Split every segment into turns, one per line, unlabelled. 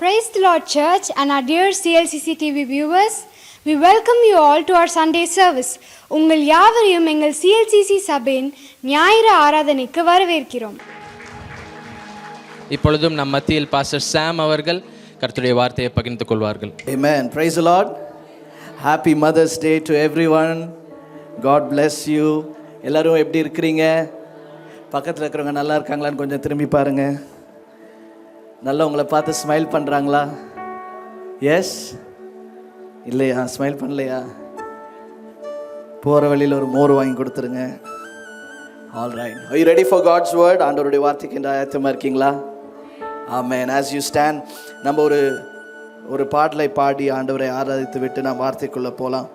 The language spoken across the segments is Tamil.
Praise the Lord Church and our dear CLCC TV viewers. We welcome you all to our Sunday service. உங்கள் யாவரையும் எங்கள் CLCC சபையின் ஞாயிறு ஆராதனைக்கு வரவேற்கிறோம்.
இப்பொழுதும் நம் மத்தியில் பாஸ்டர் சாம் அவர்கள் கர்த்தருடைய வார்த்தையை பகிர்ந்து கொள்வார்கள்.
Amen. Praise the Lord. Happy Mother's Day to everyone. God bless you. எல்லாரும் எப்படி இருக்கிறீங்க? பக்கத்தில் இருக்கிறவங்க நல்லா இருக்காங்களான்னு கொஞ்சம் திரும்பி பாருங்க. நல்லா உங்களை பார்த்து ஸ்மைல் பண்ணுறாங்களா? எஸ் இல்லையா? ஸ்மைல் பண்ணலையா? போகிற வழியில் ஒரு மோர் வாங்கி கொடுத்துருங்க. All right. Are you ready for God's word? ஆண்டவருடைய வார்த்தைக்கு என்று ஆயத்தமாக இருக்கீங்களா? ஆமென். As you stand, நம்ம ஒரு பாடலை பாடி ஆண்டவரை ஆராதித்து விட்டு நாம் வார்த்தைக்குள்ளே போகலாம்.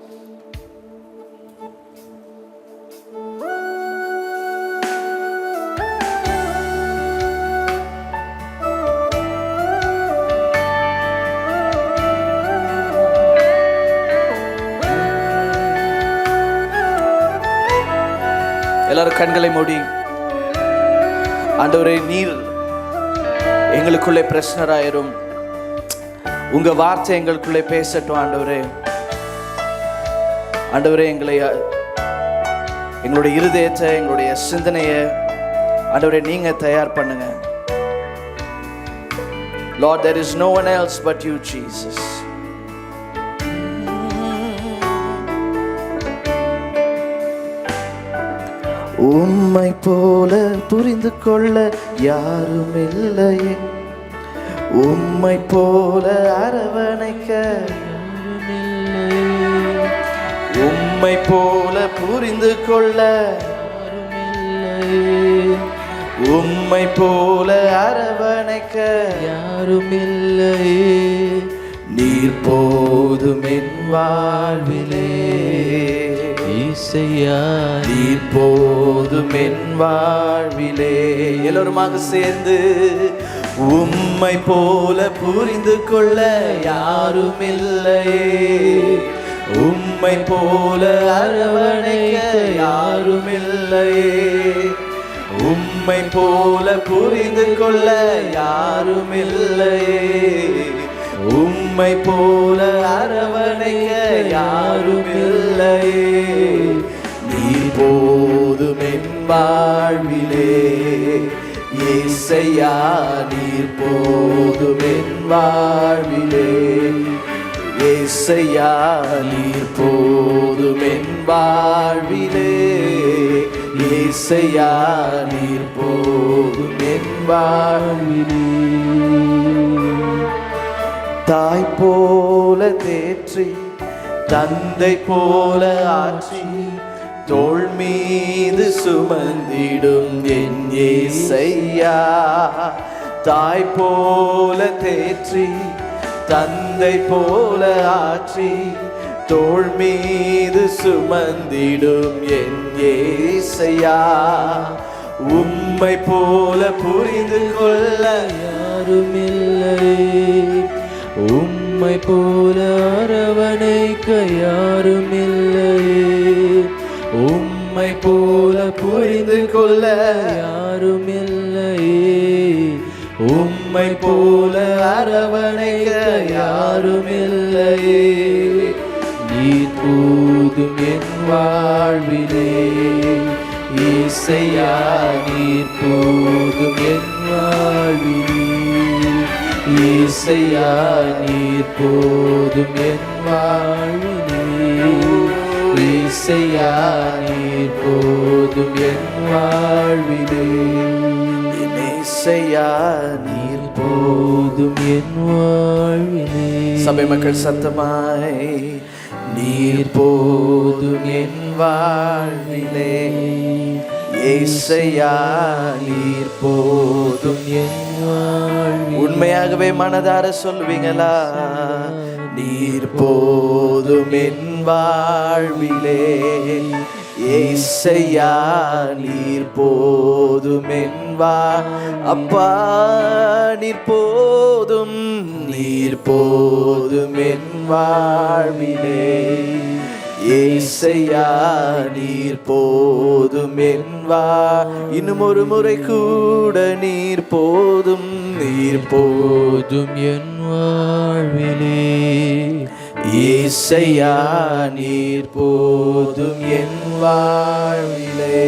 எல்லாரும் கண்களை மூடி, ஆண்டவரே நீர் எங்களுக்குள்ளே பிரச்சனராயிரும், உங்க வார்த்தை எங்களுக்குள்ளே பேசட்டும். ஆண்டவரே எங்களுடைய இருதயத்தை, எங்களுடைய சிந்தனையை ஆண்டவரே நீங்க தயார் பண்ணுங்க. Lord, there is no one else but you, Jesus. உம்மை போல புரிந்து கொள்ள யாரும் இல்லையே, உம்மை போல அரவணைக்க யாரும் இல்லையே, உம்மை போல புரிந்து கொள்ள யாரும் இல்லையே, உம்மை போல அரவணைக்க யாரும் இல்லையே, நீர் போதும் என் வாழ்விலே இசையா, நீர் போதும் என் வாழ்விலே. எல்லோருமாக சேர்ந்து, உம்மை போல புரிந்து கொள்ள யாரும் இல்லையே, உம்மை போல அரவணைக்க யாரும் இல்லையே, உம்மை போல புரிந்து கொள்ள யாரும் இல்லையே, உம்மை போல அரவணைக்க யாரும் இல்லையே, நீர் போதும் என் வாழ்விலே இயேசையா, நீர் போதும் என் வாழ்விலே இயேசையா, நீர் போதும் என் வாழ்விலே இயேசையா, நீர் போதும் என் வாழ்விலே. தாய் போல தேற்றி, தந்தை போல ஆற்றி, தோள் மீது சுமந்திடும் என் இயேசையா, தாய் போல தேற்றி, தந்தை போல ஆற்றி, தோள் மீது சுமந்திடும் என் இயேசையா, உம்மை போல புரிந்து கொள்ள யாரும் இல்லை, உம்மை போல அரவணைக்க யாரும் இல்லையே, உம்மை போல புரிந்து கொள்ள யாரும் இல்லையே, உம்மை போல அரவணைக்க யாரும் இல்லையே, நீர் போதும் என் வாழ்விலே இசையா, நீர் போதும் என் வாழ்விலே இசையா, நீர் போதும் என் வாழ்விலே இசையா, நீர் போதும் என் வாழ்விலே இசையா, நீர் போதும் என் வாழ்விலே. சபை மக்கள் சத்தமாய், நீர் போதும் என் வாழ்விலே இயேசையா, நீர் போதும் என் வாழ்விலே. உண்மையாகவே மனதார சொல்வீங்களா? நீர் போதும் என் வாழ்விலே இயேசையா, நீர் போதும் என் அப்பா, நீர் போதும் என் வாழ்விலே ஏசையா நீர் போதும் என்பா. இன்னும் ஒரு முறை கூட நீர் போதும், நீர் போதும்
என் வாழ்விலே.
ஏசையா நீர் போதும் என் வாழ்விலே.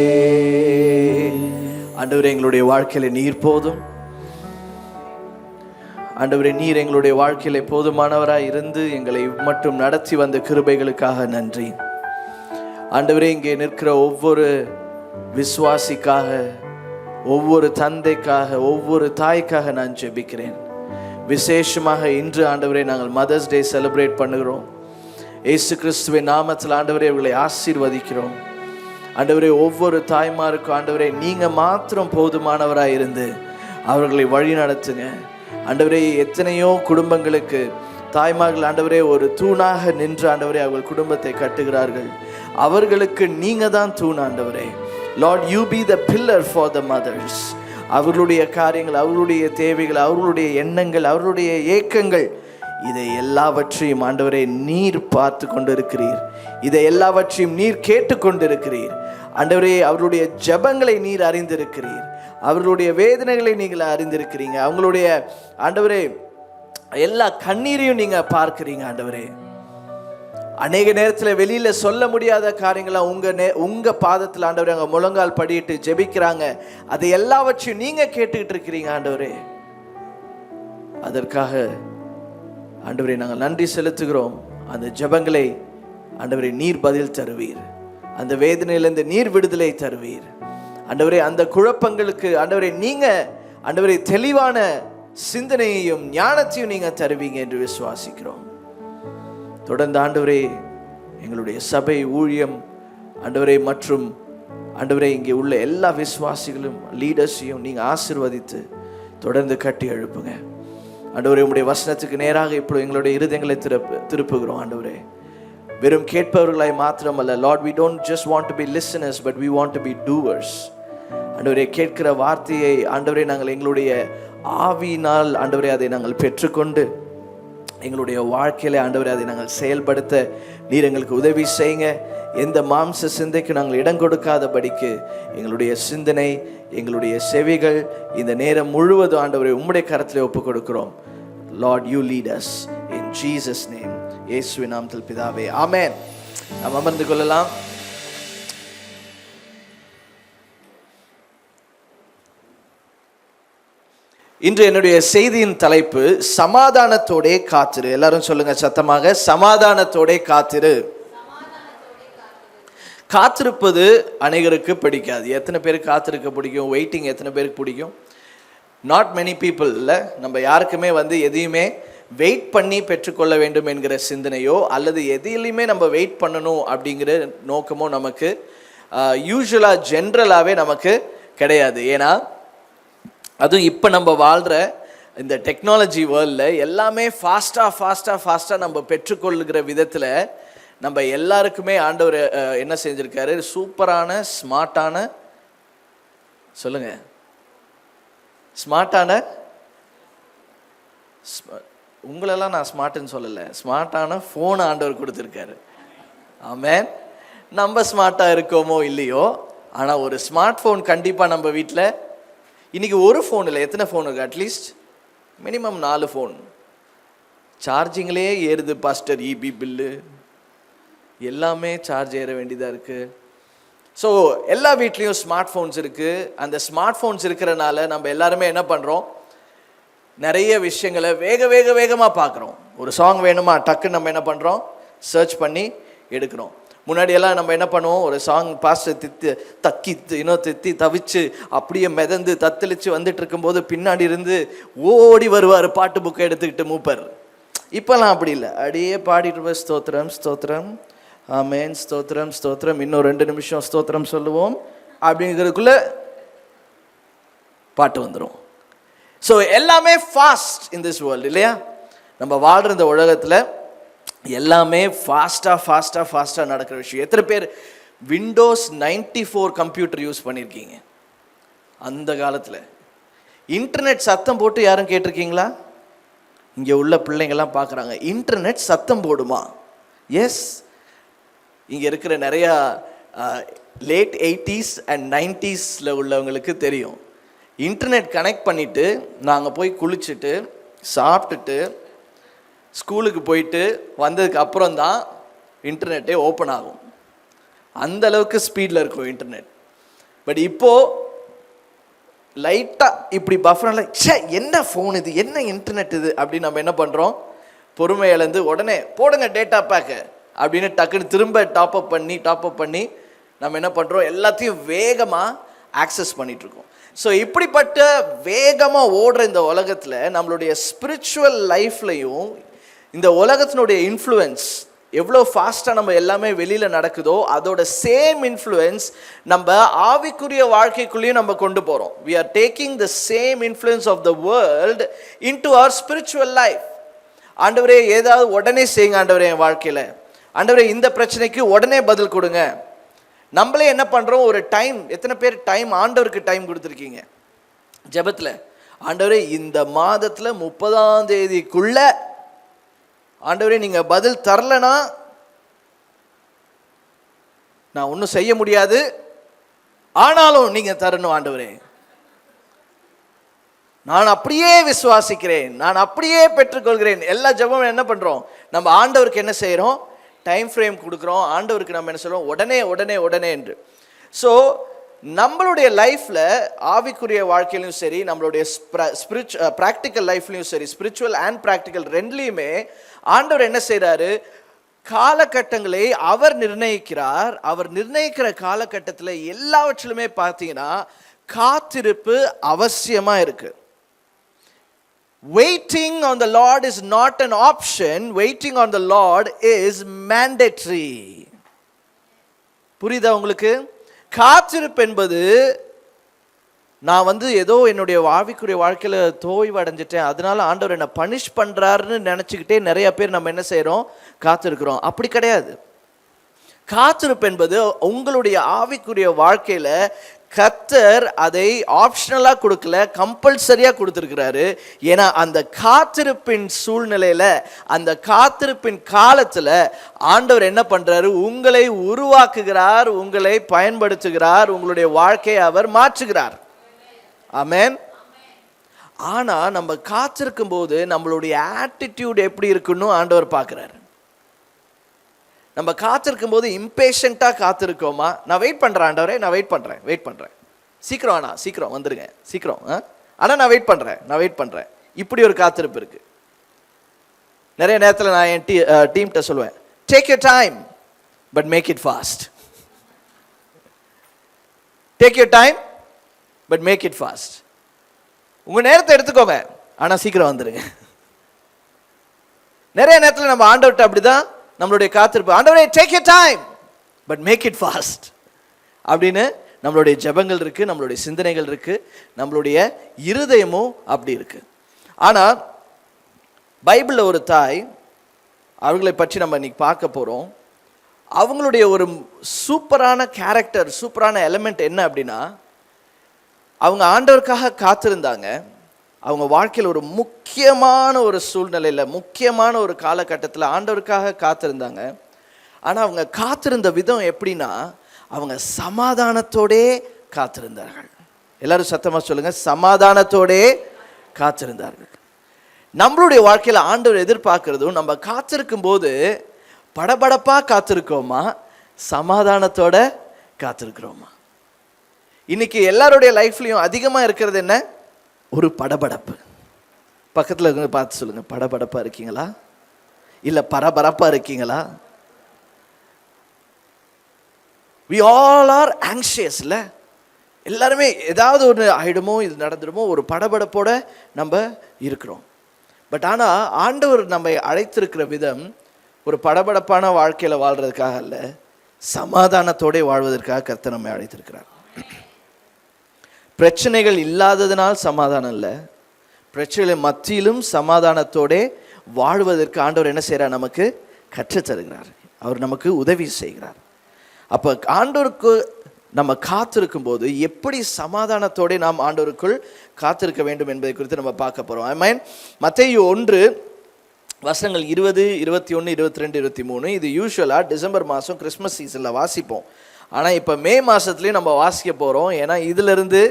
ஆண்டவரே, எங்களுடைய வாழ்க்கையில நீர் போதும். ஆண்டவரே, நீர் எங்களுடைய வாழ்க்கையில போதுமானவராய் இருந்து எங்களை மட்டும் நடத்தி வந்த கிருபைகளுக்காக நன்றி. ஆண்டவரே, இங்கே நிற்கிற ஒவ்வொரு விசுவாசிக்காக, ஒவ்வொரு தந்தைக்காக, ஒவ்வொரு தாய்க்காக நான் ஜெபிக்கிறேன். விசேஷமாக இன்று ஆண்டவரே நாங்கள் மதர்ஸ் டே செலிப்ரேட் பண்ணுகிறோம். இயேசு கிறிஸ்துவின் நாமத்தில் ஆண்டவரே இவர்களை ஆசீர்வதிக்கிறோம். ஆண்டவரே, ஒவ்வொரு தாய்மாருக்கும் ஆண்டவரே நீங்க மாத்திரம் போதுமானவராய் இருந்து அவர்களை வழி நடத்துங்க. ஆண்டவரே, எத்தனையோ குடும்பங்களுக்கு தாய்மார்கள் ஆண்டவரே ஒரு தூணாக நின்று ஆண்டவரே அவர்கள் குடும்பத்தை கட்டுகிறார்கள். அவர்களுக்கு நீங்க தான் தூண் ஆண்டவரே. Lord, you be the pillar for the mothers. அவர்களுடைய காரியங்கள், அவர்களுடைய தேவைகள், அவர்களுடைய எண்ணங்கள், அவர்களுடைய ஏக்கங்கள், இதை எல்லாவற்றையும் ஆண்டவரே நீர் பார்த்து கொண்டிருக்கிறீர். இதை எல்லாவற்றையும் நீர் கேட்டு கொண்டிருக்கிறீர். ஆண்டவரே, அவர்களுடைய ஜெபங்களை நீர் அறிந்திருக்கிறீர். அவர்களுடைய வேதனைகளை நீங்கள் அறிந்திருக்கிறீங்க. அவங்களுடைய ஆண்டவரே எல்லா கண்ணீரையும் நீங்க பார்க்கிறீங்க. ஆண்டவரே, அநேக நேரத்தில் வெளியில சொல்ல முடியாத காரியங்களா உங்க பாதத்தில் ஆண்டவரே அங்க முழங்கால் படியிட்டு ஜெபிக்கிறாங்க. அதை எல்லாவற்றையும் நீங்க கேட்டுக்கிட்டு இருக்கிறீங்க. ஆண்டவரே, அதற்காக ஆண்டவரே நாங்கள் நன்றி செலுத்துகிறோம். அந்த ஜெபங்களை ஆண்டவரே நீர் பதில் தருவீர். அந்த வேதனையிலிருந்து நீர் விடுதலை தருவீர். ஆண்டவரே, அந்த குழப்பங்களுக்கு ஆண்டவரே நீங்க ஆண்டவரே தெளிவான சிந்தனையையும் ஞானத்தையும் நீங்க தருவீங்க என்று விசுவாசிக்கிறோம். தொடர்ந்து ஆண்டவரே எங்களுடைய சபை ஊழியம் ஆண்டவரே மற்றும் ஆண்டவரே இங்கே உள்ள எல்லா விசுவாசிகளும் லீடர்ஸையும் நீங்க ஆசீர்வதித்து தொடர்ந்து கட்டி எழுப்புங்க. ஆண்டவரே, உம்முடைய வசனத்துக்கு நேராக இப்போ எங்களுடைய இருதயங்களை திருப்புகிறோம். ஆண்டவரே, வெறும் கேட்பவர்களாய் மாத்திரமல்ல. Lord, we don't just want to be listeners but we want to be doers. ஆண்டவரே, கேட்கிற வார்த்தையை ஆண்டவரே நாங்கள் எங்களுடைய ஆவியினால் ஆண்டவரே அதை நாங்கள் பெற்றுக்கொண்டு எங்களுடைய வாழ்க்கையில ஆண்டவரே அதை நாங்கள் செயல்படுத்த நீர் எங்களுக்கு உதவி செய்யுங்க. எந்த மாம்ச சிந்தைக்கு நாங்கள் இடம் கொடுக்காதபடிக்கு எங்களுடைய சிந்தனை, எங்களுடைய செவிகள் இந்த நேரம் முழுவதும் ஆண்டவரே உம்முடைய கரத்திலே ஒப்பு கொடுக்கிறோம். Lord, you lead us in Jesus name. இயேசுவின் நாமத்தில் பிதாவே, ஆமென். நாம் அமர்ந்து கொள்ளலாம். இன்று என்னுடைய செய்தியின் தலைப்பு சமாதானத்தோடே காத்திரு. எல்லாரும் சொல்லுங்க சத்தமாக, சமாதானத்தோடே காத்திரு. காத்திருப்பது அநேகருக்கு பிடிக்காது. எத்தனை பேருக்கு காத்திருக்க பிடிக்கும்? வெயிட்டிங் எத்தனை பேருக்கு பிடிக்கும்? Not many people. இல்லை, நம்ம யாருக்குமே எதையுமே வெயிட் பண்ணி பெற்றுக்கொள்ள வேண்டும் என்கிற சிந்தனையோ அல்லது எதிலையுமே நம்ம வெயிட் பண்ணணும் அப்படிங்கிற நோக்கமோ நமக்கு யூஸ்வலாக ஜென்ரலாகவே நமக்கு கிடையாது. ஏன்னா அதுவும் இப்போ நம்ம வாழ்கிற இந்த டெக்னாலஜி வேர்ல்டில் எல்லாமே ஃபாஸ்ட்டாக நம்ம பெற்றுக்கொள்ளுகிற விதத்தில் நம்ம எல்லாருக்குமே ஆண்டவர் என்ன செஞ்சுருக்காரு? சூப்பரான ஸ்மார்ட்டான, சொல்லுங்க, ஸ்மார்ட்டான, உங்களெல்லாம் நான் ஸ்மார்ட்டுன்னு சொல்லலை, ஸ்மார்ட்டான ஃபோன் ஆண்டவர் கொடுத்துருக்காரு. ஆமென். நம்ம ஸ்மார்ட்டாக இருக்கோமோ இல்லையோ, ஆனால் ஒரு ஸ்மார்ட் ஃபோன் கண்டிப்பாக நம்ம வீட்டில் இன்றைக்கி ஒரு ஃபோன் இல்லை, எத்தனை ஃபோன் இருக்குது? At least minimum 4 phone. சார்ஜிங்லேயே ஏறுது பாஸ்டர், இபி பில்லு எல்லாமே சார்ஜ் ஏற வேண்டியதாக இருக்குது. ஸோ எல்லா வீட்லேயும் ஸ்மார்ட் ஃபோன்ஸ் இருக்குது. அந்த ஸ்மார்ட் ஃபோன்ஸ் இருக்கிறனால நம்ம எல்லாருமே என்ன பண்ணுறோம்? நிறைய விஷயங்களை வேகமாக பார்க்குறோம். ஒரு சாங் வேணுமா, டக்குன்னு நம்ம என்ன பண்ணுறோம்? சர்ச் பண்ணி எடுக்கிறோம். முன்னாடியெல்லாம் நம்ம என்ன பண்ணுவோம்? ஒரு சாங் பாஸ்டர் தித்தி தவிச்சு அப்படியே மிதந்து தத்தளிச்சு வந்துட்டு இருக்கும்போது பின்னாடி இருந்து ஓடி வருவார் பாட்டு புக்கை எடுத்துக்கிட்டு மூப்பர். இப்போல்லாம் அப்படி இல்லை, அப்படியே பாடிட்டு இருப்போம். ஸ்தோத்திரம் ஸ்தோத்திரம், ஆமென், ஸ்தோத்திரம் ஸ்தோத்திரம், இன்னும் 2 நிமிஷம் ஸ்தோத்திரம் சொல்லுவோம் அப்படிங்கிறதுக்குள்ள பாட்டு வந்துடும். ஸோ எல்லாமே ஃபாஸ்ட் இன் திஸ் வேர்ல்டு, இல்லையா? நம்ம வாழ்கிற இந்த உலகத்தில் எல்லாமே ஃபாஸ்ட்டாக நடக்கிற விஷயம். எத்தனை பேர் விண்டோஸ் 94 கம்ப்யூட்டர் யூஸ் பண்ணியிருக்கீங்க? அந்த காலத்தில் இன்டர்நெட் சத்தம் போட்டு யாரும் கேட்டிருக்கீங்களா? இங்கே உள்ள பிள்ளைங்கள்லாம் பார்க்குறாங்க, இன்டர்நெட் சத்தம் போடுமா? எஸ், இங்கே இருக்கிற நிறையா லேட் 80s அண்ட் 90s உள்ளவங்களுக்கு தெரியும். இன்டர்நெட் கனெக்ட் பண்ணிவிட்டு நாங்கள் போய் குளிச்சுட்டு சாப்பிட்டுட்டு ஸ்கூலுக்கு போயிட்டு வந்ததுக்கு அப்புறம் தான் இன்டர்நெட்டே ஓப்பன் ஆகும். அந்த அளவுக்கு ஸ்பீடில் இருக்கும் இன்டர்நெட். பட் இப்போது லைட்டாக இப்படி பஃபரில் என்ன ஃபோன் இது, என்ன இன்டர்நெட் இது அப்படின்னு நம்ம என்ன பண்ணுறோம், பொறுமை இழந்து உடனே போடுங்க டேட்டா பேக்கு அப்படின்னு டக்குன்னு திரும்ப டாப்அப் பண்ணி நம்ம என்ன பண்ணுறோம், எல்லாத்தையும் வேகமாக ஆக்சஸ் பண்ணிகிட்ருக்கோம். ஸோ இப்படிப்பட்ட வேகமாக ஓடுற இந்த உலகத்தில் நம்மளுடைய ஸ்பிரிச்சுவல் லைஃப்லையும் இந்த உலகத்தினுடைய இன்ஃப்ளூயன்ஸ் எவ்வளோ ஃபாஸ்ட்டாக நம்ம எல்லாமே வெளியில் நடக்குதோ அதோட சேம் இன்ஃப்ளூயன்ஸ் நம்ம ஆவிக்குரிய வாழ்க்கைக்குள்ளேயும் நம்ம கொண்டு போகிறோம். We are taking the same influence of the world into our spiritual life. ஆண்டவரே ஏதாவது உடனே செய்யுங்க ஆண்டவரே என் வாழ்க்கையில், ஆண்டவரே இந்த பிரச்சனைக்கு உடனே பதில் கொடுங்க. நம்மளே என்ன பண்ணுறோம், ஒரு டைம், எத்தனை பேர் டைம் ஆண்டவருக்கு டைம் கொடுத்துருக்கீங்க ஜெபத்தில்? ஆண்டவரே இந்த மாதத்தில் 30ஆம் தேதிக்குள்ள ஆண்டவரே நீங்கள் பதில் தரலனா நான் ஒன்றும் செய்ய முடியாது, ஆனாலும் நீங்கள் தரணும் ஆண்டவரே, நான் அப்படியே விசுவாசிக்கிறேன், நான் அப்படியே பெற்றுக்கொள்கிறேன். எல்லா ஜெபமும் என்ன பண்ணுறோம், நம்ம ஆண்டவருக்கு என்ன செய்கிறோம், டைம் ஃப்ரேம் கொடுக்குறோம். ஆண்டவருக்கு நம்ம என்ன சொல்கிறோம், உடனே உடனே உடனே என்று. ஸோ நம்மளுடைய லைஃப்பில் ஆவிக்குரிய வாழ்க்கையிலையும் சரி, நம்மளுடைய ப்ராக்டிக்கல் லைஃப்லையும் சரி, ஸ்பிரிச்சுவல் அண்ட் ப்ராக்டிக்கல் ரெண்டுலேயுமே ஆண்டவர் என்ன செய்கிறாரு, காலகட்டங்களை அவர் நிர்ணயிக்கிறார். அவர் நிர்ணயிக்கிற காலகட்டத்தில் எல்லாவற்றிலுமே பார்த்தீங்கன்னா காத்திருப்பு அவசியமாக இருக்குது. Waiting on the Lord is not an option. Waiting on the Lord is mandatory. புரியுதா உங்களுக்கு? காத்திருப்பு என்பது நான் ஏதோ என்னுடைய ஆவிக்குரிய வாழ்க்கையில் தோய்வு அடைஞ்சிட்டேன், அதனால ஆண்டவர் என்னை பனிஷ் பண்ணுறாருன்னு நினச்சிக்கிட்டே நிறைய பேர் நம்ம என்ன செய்கிறோம், காத்திருக்கிறோம். அப்படி கிடையாது. காத்திருப்பு என்பது உங்களுடைய ஆவிக்குரிய வாழ்க்கையில் கர்த்தர் அதை ஆப்ஷனலாக கொடுக்கல, கம்பல்சரியாக கொடுத்துருக்கிறாரு. ஏன்னா அந்த காத்திருப்பின் சூழ்நிலையில், அந்த காத்திருப்பின் காலத்தில் ஆண்டவர் என்ன பண்ணுறாரு, உங்களை உருவாக்குகிறார், உங்களை பயன்படுத்துகிறார், உங்களுடைய வாழ்க்கையை அவர் மாற்றுகிறார். ஆமென். ஆனால் நம்ம காத்திருக்கும் போது நம்மளுடைய ஆட்டிடியூட் எப்படி இருக்குன்னு ஆண்டவர் பார்க்குறாரு. நம்ம காத்திருக்கும் போது இம்பேஷண்ட்டாக காத்திருக்கோமா, நான் வெயிட் பண்ணுறேன் ஆண்டவரே, நான் வெயிட் பண்ணுறேன், சீக்கிரம் ஆனா சீக்கிரம் வந்துடுங்க, சீக்கிரம், ஆனால் நான் வெயிட் பண்ணுறேன். இப்படி ஒரு காத்திருப்பு இருக்குது. நிறைய நேரத்தில் நான் என் டீம்கிட்ட சொல்லுவேன், take your time but make it fast. Take your time but make it fast. உங்கள் நேரத்தை எடுத்துக்கோங்க, ஆனால் சீக்கிரம் வந்துடுங்க. நிறைய நேரத்தில் நம்ம ஆண்டவர்கிட்ட அப்படிதான் நம்மளுடைய காத்திருப்பு, ஆண்டவரே take your time but make it fast அப்படின்னு நம்மளுடைய ஜெபங்கள் இருக்குது, நம்மளுடைய சிந்தனைகள் இருக்குது, நம்மளுடைய இருதயமும் அப்படி இருக்குது. ஆனால் பைபிளில் ஒரு தாய், அவர்களை பற்றி நம்ம இன்னைக்கு பார்க்க போகிறோம். அவங்களுடைய ஒரு சூப்பரான கேரக்டர், சூப்பரான எலிமெண்ட் என்ன அப்படின்னா, அவங்க ஆண்டவருக்காக காத்திருந்தாங்க. அவங்க வாழ்க்கையில் ஒரு முக்கியமான ஒரு சூழ்நிலையில், முக்கியமான ஒரு காலகட்டத்தில் ஆண்டவருக்காக காத்திருந்தாங்க. ஆனால் அவங்க காத்திருந்த விதம் எப்படின்னா, அவங்க சமாதானத்தோடே காத்திருந்தார்கள். எல்லாரும் சத்தமாக சொல்லுங்கள், சமாதானத்தோடே காத்திருந்தார்கள். நம்மளுடைய வாழ்க்கையில் ஆண்டவர் எதிர்பார்க்கிறதும், நம்ம காத்திருக்கும் போது படபடப்பாக காத்திருக்கோமா, சமாதானத்தோட காத்திருக்கிறோமா? இன்னைக்கு எல்லாருடைய லைஃப்லையும் அதிகமாக இருக்கிறது என்ன, ஒரு படபடப்பு. பக்கத்தில் இருந்து பார்த்து சொல்லுங்கள், படபடப்பாக இருக்கீங்களா இல்லை பரபரப்பாக இருக்கீங்களா? we all are anxious இல்லை? எல்லாருமே ஏதாவது ஒன்று ஆகிடுமோ, இது நடந்துடுமோ, ஒரு படபடப்போட நம்ம இருக்கிறோம். பட் ஆனால் ஆண்டவர் நம்மை அழைத்திருக்கிற விதம் ஒரு படபடப்பான வாழ்க்கையில் வாழ்கிறதுக்காக அல்ல, சமாதானத்தோடு வாழ்வதற்காக கர்த்தர் நம்மை அழைத்திருக்கிறார். பிரச்சனைகள் இல்லாததினால் சமாதானம் இல்லை, பிரச்சனை மத்தியிலும் சமாதானத்தோடு வாழ்வதற்கு ஆண்டவர் என்ன செய்கிறார், நமக்கு கற்றுத்தருகிறார், அவர் நமக்கு உதவி செய்கிறார். அப்போ ஆண்டவருக்கு நம்ம காத்திருக்கும் போது எப்படி சமாதானத்தோடு நாம் ஆண்டவருக்குள் காத்திருக்க வேண்டும் என்பதை குறித்து நம்ம பார்க்க போகிறோம். ஐ மீன் மத்தேயு 1 வசனங்கள் 20, 21, 22, 23. இது யூஸ்வலாக டிசம்பர் மாதம் கிறிஸ்மஸ் சீசனில் வாசிப்போம். ஆனால் இப்போ மே மாதத்துலேயும் நம்ம வாசிக்க போகிறோம். ஏன்னா இதிலிருந்து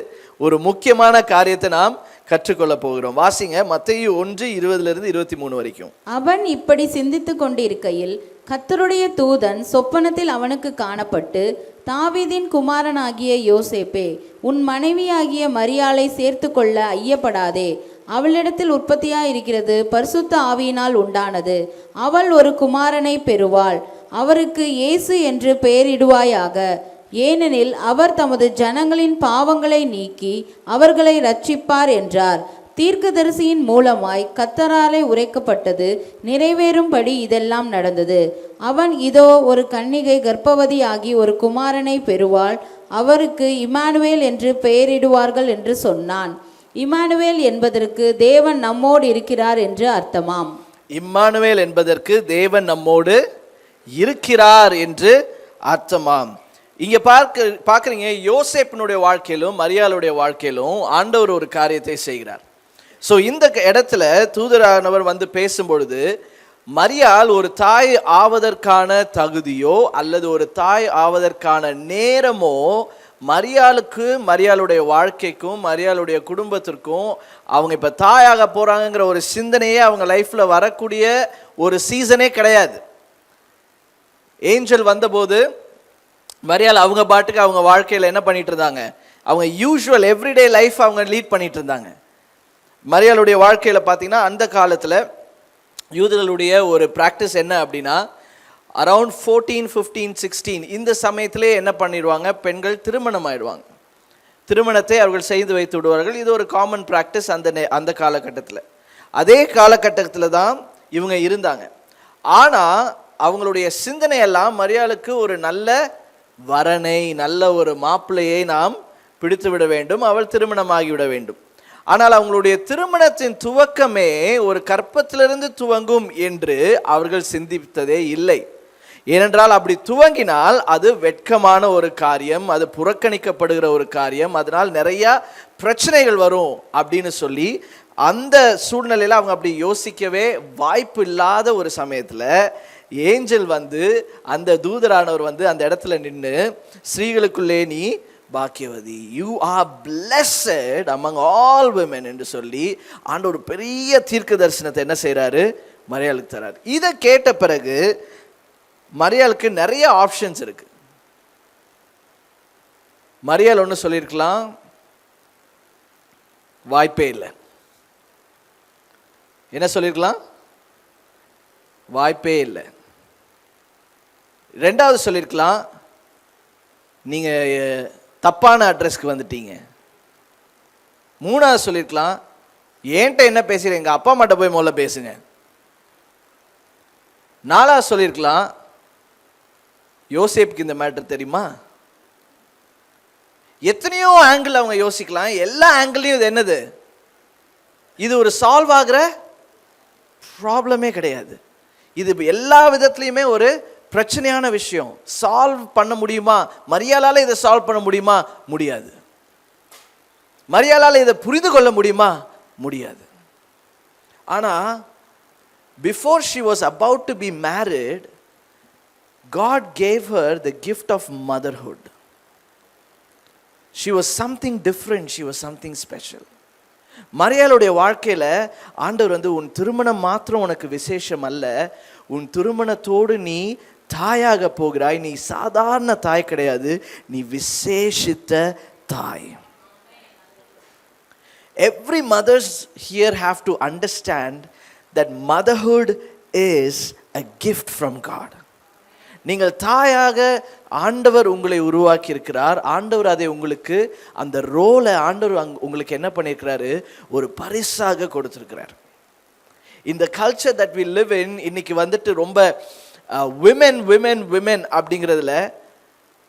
ஒரு முக்கியமான காரியத்தை நாம் கற்றுக்கொள்ள போகிறோம். வாசிங்க மத்தேயு 1, 20 23 வரைக்கும்.
அவன் இப்படி சிந்தித்து கொண்டிருக்கையில் கர்த்தருடைய தூதன் சொப்பனத்தில் அவனுக்கு காணப்பட்டு, தாவீதின் குமாரனாகிய யோசேப்பே, உன் மனைவியாகிய மரியாளை சேர்த்து கொள்ள ஐயப்படாதே. அவளிடத்தில் உற்பத்தியாயிருக்கிறது பரிசுத்த ஆவியினால் உண்டானது. அவள் ஒரு குமாரனை பெறுவாள். அவருக்கு இயேசு என்று பெயரிடுவாயாக. ஏனெனில் அவர் தமது ஜனங்களின் பாவங்களை நீக்கி அவர்களை இரட்சிப்பார் என்றார். தீர்க்கதரிசியின் மூலமாய் கர்த்தராலே உரைக்கப்பட்டது நிறைவேறும்படி இதெல்லாம் நடந்தது. அவன் இதோ ஒரு கன்னிகை கர்ப்பவதியாகி ஒரு குமாரனை பெறுவாள். அவருக்கு இம்மானுவேல் என்று பெயரிடுவார்கள் என்று சொன்னான். இம்மானுவேல் என்பதற்கு தேவன் நம்மோடு இருக்கிறார் என்று அர்த்தமாம்.
இம்மானுவேல் என்பதற்கு தேவன் நம்மோடு இருக்கிறார் என்று அர்த்தமாம். இங்க பார்க்குறீங்க, யோசேப்பினுடைய வாழ்க்கையிலும் மரியாளுடைய வாழ்க்கையிலும் ஆண்டவர் ஒரு காரியத்தை செய்கிறார். ஸோ இந்த இடத்துல தூதரானவர் வந்து பேசும்பொழுது மரியாள் ஒரு தாய் ஆவதற்கான தகுதியோ அல்லது ஒரு தாய் ஆவதற்கான நேரமோ மரியாளுக்கு, மரியாளுடைய வாழ்க்கைக்கும், மரியாளுடைய குடும்பத்திற்கும், அவங்க இப்போ தாயாக போகிறாங்கங்கிற ஒரு சிந்தனையே அவங்க லைஃப்பில் வரக்கூடிய ஒரு சீசனே கிடையாது. ஏஞ்சல் வந்தபோது மரியாள் அவங்க பாட்டுக்கு அவங்க வாழ்க்கையில் என்ன பண்ணிட்டு இருந்தாங்க, அவங்க யூஸ்வல் எவ்ரிடே லைஃப் அவங்க லீட் பண்ணிட்டு இருந்தாங்க. மரியாளுடைய வாழ்க்கையில் பார்த்தீங்கன்னா அந்த காலத்தில் யூதர்களுடைய ஒரு ப்ராக்டிஸ் என்ன அப்படின்னா, அரவுண்ட் 14, 15, 16 இந்த சமயத்திலே என்ன பண்ணிடுவாங்க, பெண்கள் திருமணம் ஆயிடுவாங்க. திருமணத்தை அவர்கள் செய்து வைத்து விடுவார்கள். இது ஒரு காமன் ப்ராக்டிஸ் அந்த காலகட்டத்தில். அதே காலகட்டத்தில் தான் இவங்க இருந்தாங்க. ஆனால் அவங்களுடைய சிந்தனையெல்லாம் மரியாளுக்கு ஒரு நல்ல வரனை, நல்ல ஒரு மாப்பிள்ளையை நாம் பிடித்து விட வேண்டும், அவள் திருமணமாகிவிட வேண்டும். ஆனால் அவங்களுடைய திருமணத்தின் துவக்கமே ஒரு கற்பத்திலிருந்து துவங்கும் என்று அவர்கள் சிந்தித்ததே இல்லை. ஏனென்றால் அப்படி துவங்கினால் அது வெட்கமான ஒரு காரியம், அது புறக்கணிக்கப்படுகிற ஒரு காரியம், அதனால் நிறைய பிரச்சனைகள் வரும் அப்படின்னு சொல்லி அந்த சூழ்நிலையில் அவங்க அப்படி யோசிக்கவே வாய்ப்பு இல்லாத ஒரு சமயத்தில் ஏஞ்சல் வந்து, அந்த தூதரானவர் வந்து அந்த இடத்துல நின்று, ஸ்ரீகளுக்குள்ளே நீ பாக்கியவதி, you are blessed among all women என்று சொல்லி ஆண்டவர் ஒரு பெரிய தீர்க்க தரிசனத்தை என்ன செய்கிறாரு, மரியாளுக்கு தராரு. இதை கேட்ட பிறகு மரியாளுக்கு நிறைய ஆப்ஷன்ஸ் இருக்கு. மரியாள் ஒன்று சொல்லியிருக்கலாம், வாய்ப்பே இல்லை. என்ன சொல்லியிருக்கலாம், வாய்ப்பே இல்லை. ரெண்டாவது சொல்லியிருக்கலாம், நீங்கள் தப்பான அட்ரஸ்க்கு வந்துட்டீங்க. மூணாவது சொல்லியிருக்கலாம், ஏன்ட்ட என்ன பேசுகிறீங்க, எங்கள் அப்பா அம்மாட்ட போய் முதல்ல பேசுங்க. நாலாவது சொல்லியிருக்கலாம், யோசேப்புக்கு இந்த மேட்டர் தெரியுமா. எத்தனையோ ஆங்கிள் அவங்க யோசிக்கலாம். எல்லா ஆங்கிளையும் இது என்னது, இது ஒரு சால்வ் ஆகிற ப்ராப்ளமே கிடையாது. இது எல்லா விதத்துலையுமே ஒரு பிரச்சனையான விஷயம். சால்வ் பண்ண முடியுமா, மரியாளால இதை சால்வ் பண்ண முடியுமா, முடியாது. மரியாளால இதை புரிந்து கொள்ள முடியுமா, முடியாது. ஆனால் before she was about to be married, God gave her the gift of motherhood. She was something different, she was something special. மரியாளுடைய வாழ்க்கையில் ஆண்டவர் வந்து, உன் திருமணம் மாத்திரம் உனக்கு விசேஷம் அல்ல, உன் திருமணத்தோடு நீ தாயாக போகிறாய். நீ சாதாரண தாய் கிடையாது, நீ விசேஷித்த தாய். Every mothers here have to understand that motherhood is a gift from God. நீங்கள் தாயாக ஆண்டவர் உங்களை உருவாக்கி இருக்கிறார். ஆண்டவர் அதை உங்களுக்கு, அந்த ரோலை ஆண்டவர் உங்களுக்கு என்ன பண்ணியிருக்கிறாரு, ஒரு பரிசாக கொடுத்துருக்கிறார். இந்த culture that we live in, இன்னைக்கு வந்துட்டு ரொம்ப விமென் விமென் விமென் அப்படிங்கிறதுல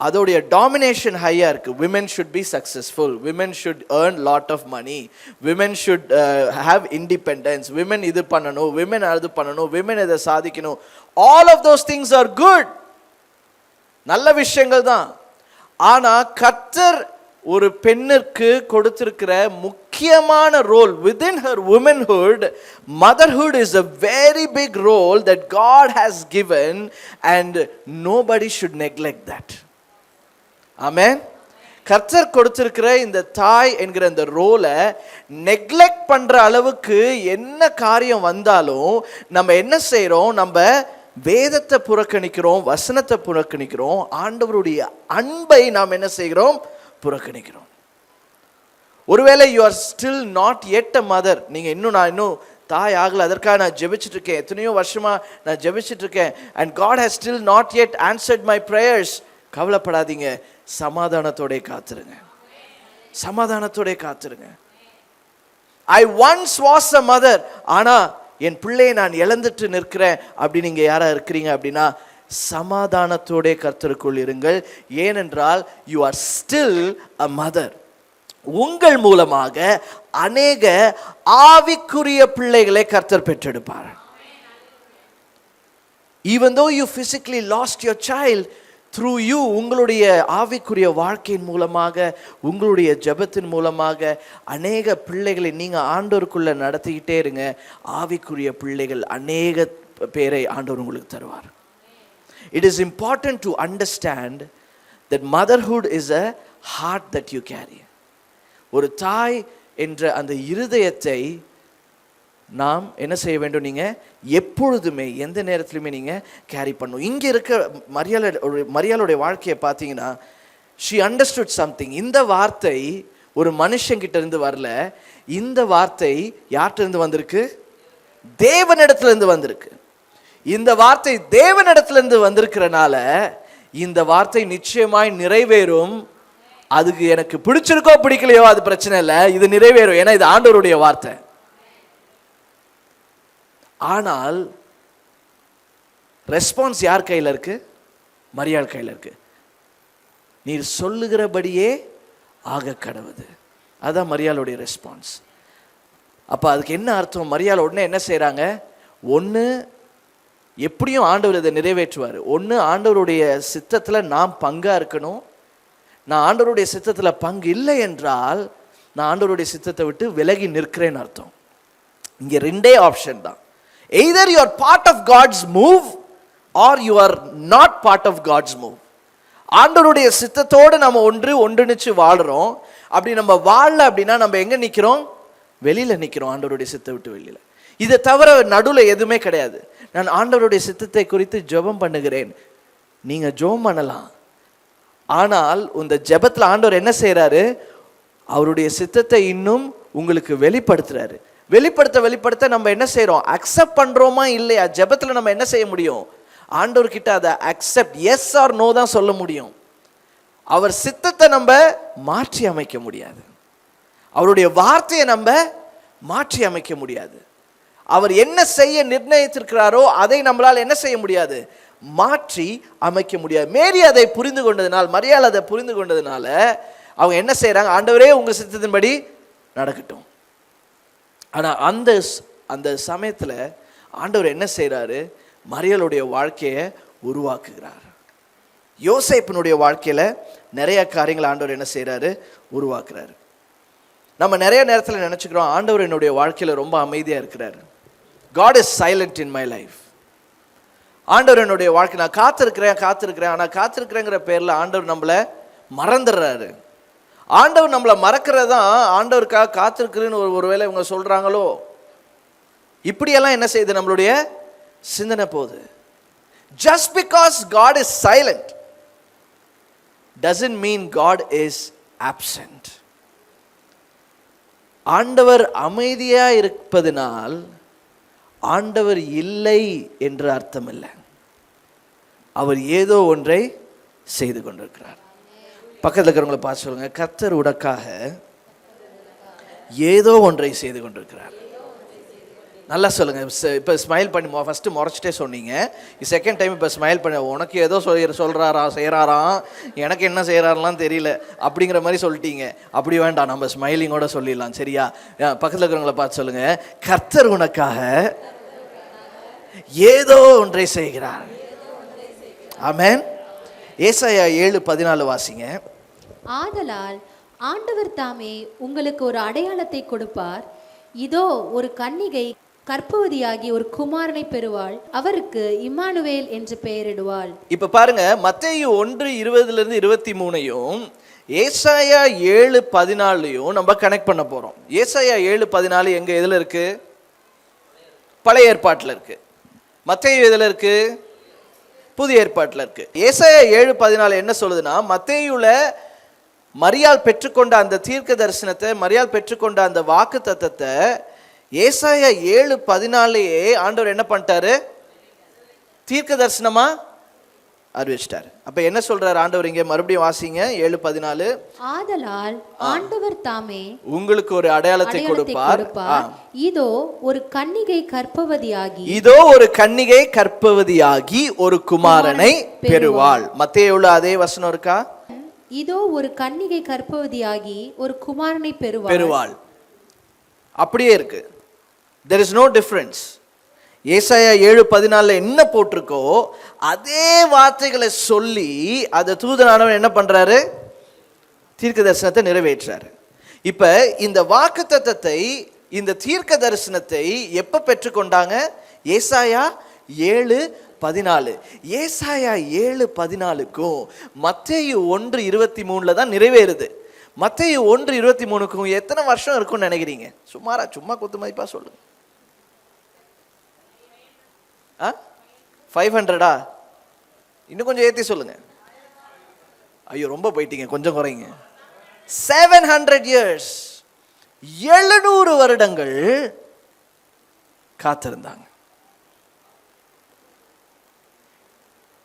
அதோடைய டாமினேஷன் ஹையாக இருக்குது. Women should be successful, women should earn lot of money, women should have independence, women இது பண்ணணும், விமென் அது பண்ணணும், விமென் இதை சாதிக்கணும். All of those things are good, நல்ல விஷயங்கள் தான். ஆனால் கர்த்தர் ஒரு பெண்ணிற்கு கொடுத்திருக்கிற முக்கிய முக்கியமான role. Within her womanhood, motherhood is a very big role that God has given and nobody should neglect that. Amen. கர்த்தர் கொடுத்திருக்கிற இந்த தாய் என்கிற இந்த ரோலை நெக்லெக்ட் பண்ற அளவுக்கு என்ன காரியம் வந்தாலும் நம்ம என்ன செய்றோம்? நம்ம வேதத்தை புறக்கணிக்கிறோம், வசனத்தை புறக்கணிக்கிறோம், ஆண்டவருடைய அன்பை நாம் என்ன செய்கிறோம்? புறக்கணிக்கிறோம். ஒருவேளை you are still not yet a mother, நான் இன்னும் தாய் ஆகல, அதற்காக நான் ஜெபிச்சுட்டு இருக்கேன், எத்தனையோ வருஷமா நான் ஜெபிச்சுட்டு இருக்கேன், and God has still not yet answered my prayers. கவலைப்படாதீங்க, சமாதானத்தோட காத்துருங்க, சமாதானத்தோட காத்துருங்க. I once was a mother, ஆனா என் பிள்ளையை நான் இழந்துட்டு நிற்கிறேன் அப்படி நீங்க யாரா இருக்கிறீங்க அப்படின்னா சமாதானத்தோட கர்த்தருக்குள் இருங்கள். ஏனென்றால் you are still a mother. உங்கள் மூலமாக அநேக ஆவிக்குரிய பிள்ளைகளை கர்த்தர் பெற்றெடுப்பார். Even though you physically lost your child, through you, உங்களுடைய ஆவிக்குரிய வாழ்க்கையின் மூலமாக, உங்களுடைய ஜெபத்தின் மூலமாக அநேக பிள்ளைகளை நீங்க ஆண்டவருக்குள்ள நடத்திக்கிட்டே இருங்க. ஆவிக்குரிய பிள்ளைகள் அநேக பேரை ஆண்டவர் உங்களுக்கு தருவார். It is important to understand that motherhood is a heart that you carry. ஒரு தாய் என்ற அந்த இருதயத்தை நாம் என்ன செய்ய வேண்டும்? நீங்க எப்பொழுதுமே எந்த நேரத்திலுமே நீங்க கேரி பண்ணணும். இங்க இருக்க மரியாளுடைய வாழ்க்கையை பார்த்தீங்கன்னா, she understood something. இந்த வார்த்தை ஒரு மனுஷங்கிட்ட இருந்து வரல, இந்த வார்த்தை யார்கிட்ட இருந்து வந்திருக்கு? தேவனிடத்துல இருந்து வந்திருக்கு. இந்த வார்த்தை தேவனிடத்துல இருந்து வந்திருக்கிறனால இந்த வார்த்தை நிச்சயமாய் நிறைவேறும். அதுக்கு எனக்கு பிடிச்சிருக்கோ பிடிக்கலையோ அது பிரச்சனை இல்லை, இது நிறைவேறும், ஏன்னா இது ஆண்டவருடைய வார்த்தை. ஆனால் ரெஸ்பான்ஸ் யார் கையில் இருக்கு? மரியாள் கையில் இருக்கு. நீர் சொல்லுகிறபடியே ஆக கடவுது, அதான் மரியாளுடைய ரெஸ்பான்ஸ். அப்ப அதுக்கு என்ன அர்த்தம்? மரியாள் உடனே என்ன செய்யறாங்க? ஒன்று எப்படியும் ஆண்டவர் இதை நிறைவேற்றுவார். ஒன்று ஆண்டவருடைய சித்தத்தில் நாம் பங்கா இருக்கணும். நான் ஆண்டவருடைய சித்தத்தில் பங்கு இல்லை என்றால் நான் ஆண்டவருடைய சித்தத்தை விட்டு விலகி நிற்கிறேன்னு அர்த்தம். இங்கே ரெண்டே ஆப்ஷன் தான். Either you are part of God's move or you are not part of God's move. ஆண்டவருடைய சித்தத்தோடு நம்ம ஒன்றிணைச்சு வாழ்கிறோம். அப்படி நம்ம வாழல அப்படின்னா நம்ம எங்கே நிற்கிறோம்? வெளியில் நிற்கிறோம், ஆண்டவருடைய சித்தத்தை விட்டு வெளியில். இதை தவிர நடுவில் எதுவுமே கிடையாது. நான் ஆண்டவருடைய சித்தத்தை குறித்து ஜெபம் பண்ணுகிறேன், நீங்கள் ஜெபம் பண்ணலாம். ஆனால் இந்த ஜெபத்தில் ஆண்டவர் என்ன செய்கிறாரு? அவருடைய சித்தத்தை இன்னும் உங்களுக்கு வெளிப்படுத்துறாரு. வெளிப்படுத்த நம்ம என்ன செய்கிறோம்? அக்செப்ட் பண்ணுறோமா இல்லையா? ஜெபத்தில் நம்ம என்ன செய்ய முடியும்? ஆண்டவர்கிட்ட அதை அக்செப்ட், எஸ் ஆர் நோ தான் சொல்ல முடியும். அவர் சித்தத்தை நம்ம மாற்றி அமைக்க முடியாது. அவருடைய வார்த்தையை நம்ம மாற்றி அமைக்க முடியாது. அவர் என்ன செய்ய நிர்ணயித்திருக்கிறாரோ அதை நம்மளால் என்ன செய்ய முடியாது? மாற்றி அமைக்க முடியாது. மேரி அதை புரிந்து கொண்டதுனால், மரியாள் அதை புரிந்து கொண்டதுனால அவங்க என்ன செய்யறாங்க? ஆண்டவரே உங்க சித்தத்தின்படி நடக்கட்டும். ஆனா அந்த சமயத்துல ஆண்டவர் என்ன செய்யறாரு? மரியாளுடைய வாழ்க்கையை உருவாக்குகிறார். யோசேப்பினுடைய வாழ்க்கையில நிறைய காரியங்கள் ஆண்டவர் என்ன செய்யறாரு? உருவாக்குறாரு. நம்ம நிறைய நேரத்தில் நினைச்சுக்கிறோம் ஆண்டவர் என்னுடைய வாழ்க்கையில ரொம்ப அமைதியா இருக்கிறாரு. God is silent in my life. ஆண்டவர் என்னுடைய வாழ்க்கை, நான் காத்திருக்கிறேன். ஆனால் காத்திருக்கிறேங்கிற பேரில் ஆண்டவர் நம்மளை மறந்துடுறாரு. ஆண்டவர் நம்மளை மறக்கிறதான் ஆண்டவருக்காக காத்திருக்கிறேன்னு ஒருவேளை இவங்க சொல்கிறாங்களோ, இப்படியெல்லாம் என்ன செய்யுது? நம்மளுடைய சிந்தனை போகுது. Just because God is silent doesn't mean God is absent. ஆண்டவர் அமைதியா இருப்பதனால் ஆண்டவர் இல்லை என்று அர்த்தம் இல்லை. அவர் ஏதோ ஒன்றை செய்து கொண்டிருக்கிறார். பக்கத்தில் இருக்கிறவங்களை பார்த்து சொல்லுங்க, கர்த்தர் உனக்காக ஏதோ ஒன்றை செய்து கொண்டிருக்கிறார். நல்லா சொல்லுங்க. இப்போ ஸ்மைல் பண்ணி ஃபர்ஸ்ட் முறைச்சிட்டே சொன்னீங்க, செகண்ட் டைம் இப்போ ஸ்மைல் பண்ணி உனக்கு ஏதோ செய்கிறாராம், எனக்கு என்ன செய்கிறாரெலாம் தெரியல அப்படிங்கிற மாதிரி சொல்லிட்டீங்க. அப்படி வேண்டாம், நம்ம ஸ்மைலிங்கோட சொல்லிடலாம், சரியா? பக்கத்தில் இருக்கிறவங்களை பார்த்து சொல்லுங்க, கர்த்தர் உனக்காக ஏதோ ஒன்றை செய்கிறார். ஆமென். ஏசாயா 7:14 வாசிங்க.
ஆதலால் ஆண்டவர் தாமே உங்களுக்கு ஒரு அடையாளத்தை கொடுப்பார். இதோ ஒரு கன்னிகை கர்ப்பவதியாகி ஒரு குமாரனை பெறுவாள். அவருக்கு இம்மானுவேல் என்று பெயரிடுவாள்.
இப்ப பாருங்க, மத்தேயு 1:20-23 ஏசாயா 7:14 நம்ம கனெக்ட் பண்ண போறோம். ஏசாயா 7:14 எங்க எதுல இருக்கு? பழைய ஏற்பாட்டில் இருக்கு. மத்தேயு எதுல இருக்கு? புதிய ஏற்பாட்டில் இருக்கு. ஏசாயா 7:14 என்ன சொல்லுதுன்னா, மத்தேயுல மரியாள் பெற்றுக்கொண்ட அந்த தீர்க்க தரிசனத்தை, மரியாள் பெற்றுக்கொண்ட அந்த வாக்கு தத்தத்தை ஏசாயா 7:14 ஆண்டவர் என்ன பண்ணிட்டாரு? தீர்க்க தரிசனமா அறிவிச்சிட்டாரு. அப்ப என்ன சொல்றாரு ஆண்டவர் இங்க? மறுபடியும் வாசிங்க 7:14.
ஆதலால் ஆண்டவர் தாமே
உங்களுக்கு ஒரு அடையாளத்தை கொடுப்பார்.
இதோ ஒரு கன்னிகை கர்ப்பவதியாகி,
இதோ ஒரு கன்னிகை கர்ப்பவதியாகி ஒரு குமாரனை பெறுவாள். மத்தேயுல அதே வசனம் இருக்கா?
இதோ ஒரு கன்னிகை கர்ப்பவதியாகி ஒரு குமாரனை பெறுவாள்.
அப்படியே இருக்கு. There is no difference. ஏசாயா 7:14 என்ன போட்டிருக்கோ அதே வார்த்தைகளை சொல்லி அந்த தூதனானவன் என்ன பண்றாரு? தீர்க்க தரிசனத்தை நிறைவேற்றாரு. இப்ப இந்த வாக்குத்தத்தத்தை, இந்த தீர்க்க தரிசனத்தை எப்ப பெற்றுக்கொண்டாங்க? ஏசாயா 7:14. ஏசாயா 7:14க்கும் மத்தேயு 1:23 தான் நிறைவேறுது. மத்தேயு 1:23க்கும் எத்தனை வருஷம் இருக்கும்னு நினைக்கிறீங்க? சும்மா குத்து மதிப்பா சொல்லுங்க. 500? இன்னும் கொஞ்சம் ஏத்தி சொல்லுங்க. ஐயோ ரொம்ப போயிட்டீங்க, கொஞ்சம் குறைங்க. 700 years, 700 வருடங்கள் காத்திருந்தாங்க.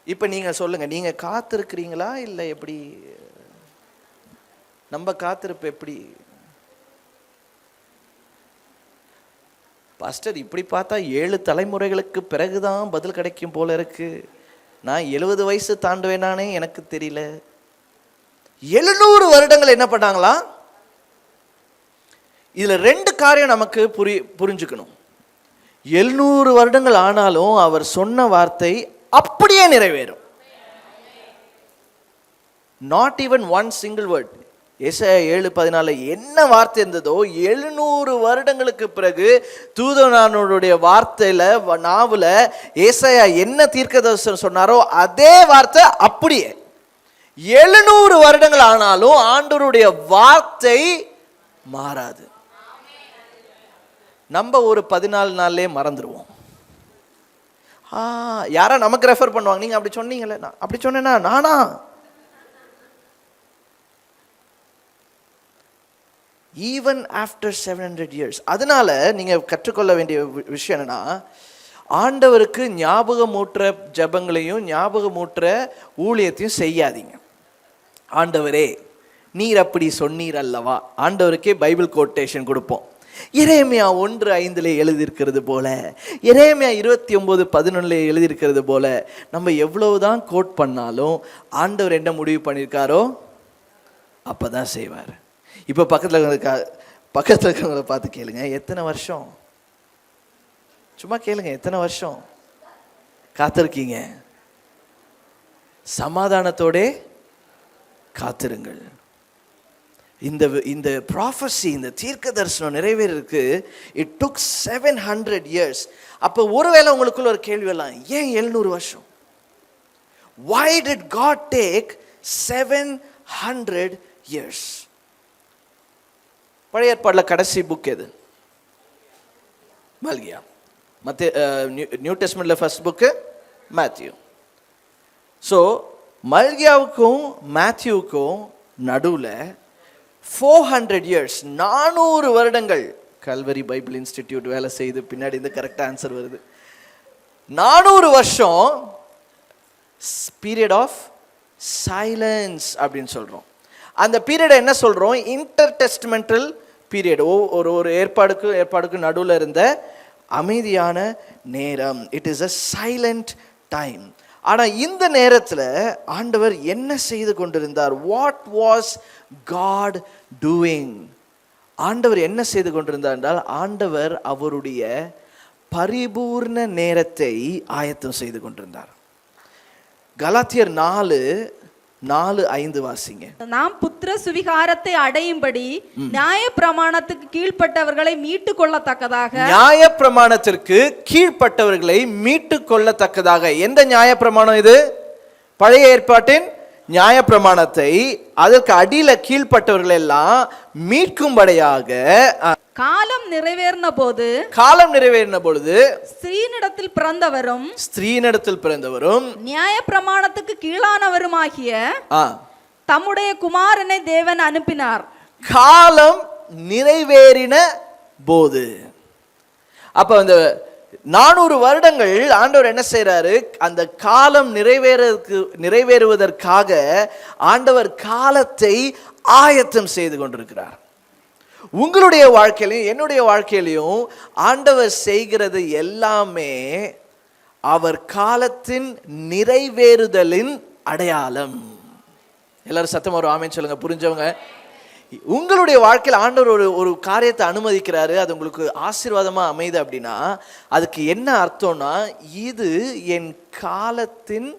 இப்ப நீங்க சொல்லுங்க, நீங்க காத்திருக்கிறீங்களா இல்ல எப்படி? நம்ம காத்திருப்பு எப்படி? பாஸ்டர் இப்படி பார்த்தா 7 தலைமுறைகளுக்கு பிறகுதான் பதில் கிடைக்கும் போல இருக்கு. நான் 70 வயசு தாண்டுவேனானே எனக்கு தெரியல. 700 வருடங்கள் என்ன பண்ணாங்களா? இதுல 2 காரியம் நமக்கு புரிஞ்சுக்கணும். 700 வருடங்கள் ஆனாலும் அவர் சொன்ன வார்த்தை அப்படியே நிறைவேறும். Not even one single word. ஏசாயா 7:14 என்ன வார்த்தை இருந்ததோ 700 வருடங்களுக்கு பிறகு தூதனானுடைய வார்த்தையில, நாவுல ஏசாயா என்ன தீர்க்கதரிசனம் சொன்னாரோ அதே வார்த்தை அப்படியே. 700 வருடங்கள் ஆனாலும் ஆண்டவருடைய வார்த்தை மாறாது. நம்ம ஒரு 14 நாள்லயே மறந்துடுவோம். யாரா நமக்கு ரெஃபர் பண்ணுவாங்க, நீங்க அப்படி சொன்னீங்களே, நான் அப்படி சொன்னேன்னா நானா? Even after 700 years. அதனால நீங்க கற்றுக்கொள்ள வேண்டிய விஷயம் என்னன்னா, ஆண்டவருக்கு ஞாபகமூட்டுற ஜபங்களையும் ஞாபகமூட்டுற ஊழியத்தையும் செய்யாதீங்க. ஆண்டவரே நீர் அப்படி சொன்னீர் அல்லவா? ஆண்டவருக்கே பைபிள் கோட்டேஷன் கொடுப்போம். எரேமியா 1:5 எழுதியிருக்கிறது போல, எரேமியா 29:11 எழுதியிருக்கிறது போல நம்ம எவ்வளவுதான் கோட் பண்ணாலும் ஆண்டவர் என்ன முடிவு பண்ணியிருக்காரோ அப்பதான் செய்வார். இப்போ பக்கத்தில் இருக்கிறவங்களை பார்த்து கேளுங்க, எத்தனை வருஷம்? சும்மா கேளுங்க, எத்தனை வருஷம் காத்திருக்கீங்க? சமாதானத்தோட காத்திருங்கள். இந்த ப்ராஃபஸி, இந்த தீர்க்க தரிசனம் நிறைவேறதுக்கு இட் டுக் 700 years. அப்போ ஒருவேளை உங்களுக்குள்ள ஒரு கேள்வி எல்லாம், ஏன் 700 வருஷம்? Why did God take 700 years? பழைய ஏற்பாட்டில் கடைசி புக் எது? மல்கியா. நியூ டெஸ்ட்மெண்ட்ல ஃபர்ஸ்ட் புக்கு மேத்யூ. ஸோ மல்கியாவுக்கும் மேத்யூவுக்கும் நடுவில் 400 years, 400 வருடங்கள் கல்வரி பைபிள் இன்ஸ்டிடியூட் வேலை செய்து பின்னாடி இந்த கரெக்ட் ஆன்சர் வருது. 400 வருஷம் பீரியட் ஆஃப் சைலன்ஸ் அப்படின்னு சொல்கிறோம். அந்த பீரியடை என்ன சொல்கிறோம்? Inter testamental period. ஒரு ஏற்பாடுக்கு நடுவில் இருந்த அமைதியான நேரம். It is a silent time. ஆனால் இந்த நேரத்தில் ஆண்டவர் என்ன செய்து கொண்டிருந்தார்? What was God doing? ஆண்டவர் என்ன செய்து கொண்டிருந்தார் என்றால், ஆண்டவர் அவருடைய பரிபூர்ண நேரத்தை ஆயத்தம் செய்து கொண்டிருந்தார். கலாத்தியர் 4 4:5 வாசிங்க.
நாம் புத்திர சுவிகாரத்தை அடையும்படி நியாய பிரமாணத்துக்கு கீழ்ப்பட்டவர்களை மீட்டு கொள்ளத்தக்கதாக.
நியாய பிரமாணத்திற்கு கீழ்ப்பட்டவர்களை மீட்டு கொள்ளத்தக்கதாக. எந்த நியாய பிரமாணம் இது? பழைய ஏற்பாட்டின் நியாய பிரமாணத்தை அதற்கு அடியில கீழ்ப்பட்டவர்கள் எல்லாம் மீட்கும்படியாக
காலம் நிறைவேறின பொழுது ஸ்திரீனிடத்தில் பிறந்தவரும்
நியாய
பிரமாணத்துக்கு கீழானவருமாகிய தம்முடைய குமாரனை தேவன் அனுப்பினார்.
காலம் நிறைவேறின போது, அப்ப அந்த 400 வருடங்கள் ஆண்டவர் என்ன செய்யறாரு? அந்த காலம் நிறைவேறுவதற்காக ஆண்டவர் காலத்தை ஆயத்தம் செய்து கொண்டிருக்கிறார். உங்களுடைய வாழ்க்கையிலையும் என்னுடைய வாழ்க்கையிலையும் ஆண்டவர் செய்கிறது எல்லாமே அவர் காலத்தின் நிறைவேறுதலின் அடையாளம். எல்லாரும் சத்தமா ஒரு ஆமென் சொல்லுங்க, புரிஞ்சவங்க. உங்களுடைய வாழ்க்கையில் ஆண்டவர் ஒரு காரியத்தை அனுமதிக்கிறாரு, அது உங்களுக்கு ஆசீர்வாதமா அமையுது அப்படின்னா அதுக்கு என்ன அர்த்தம்னா, இது என் காலத்தின்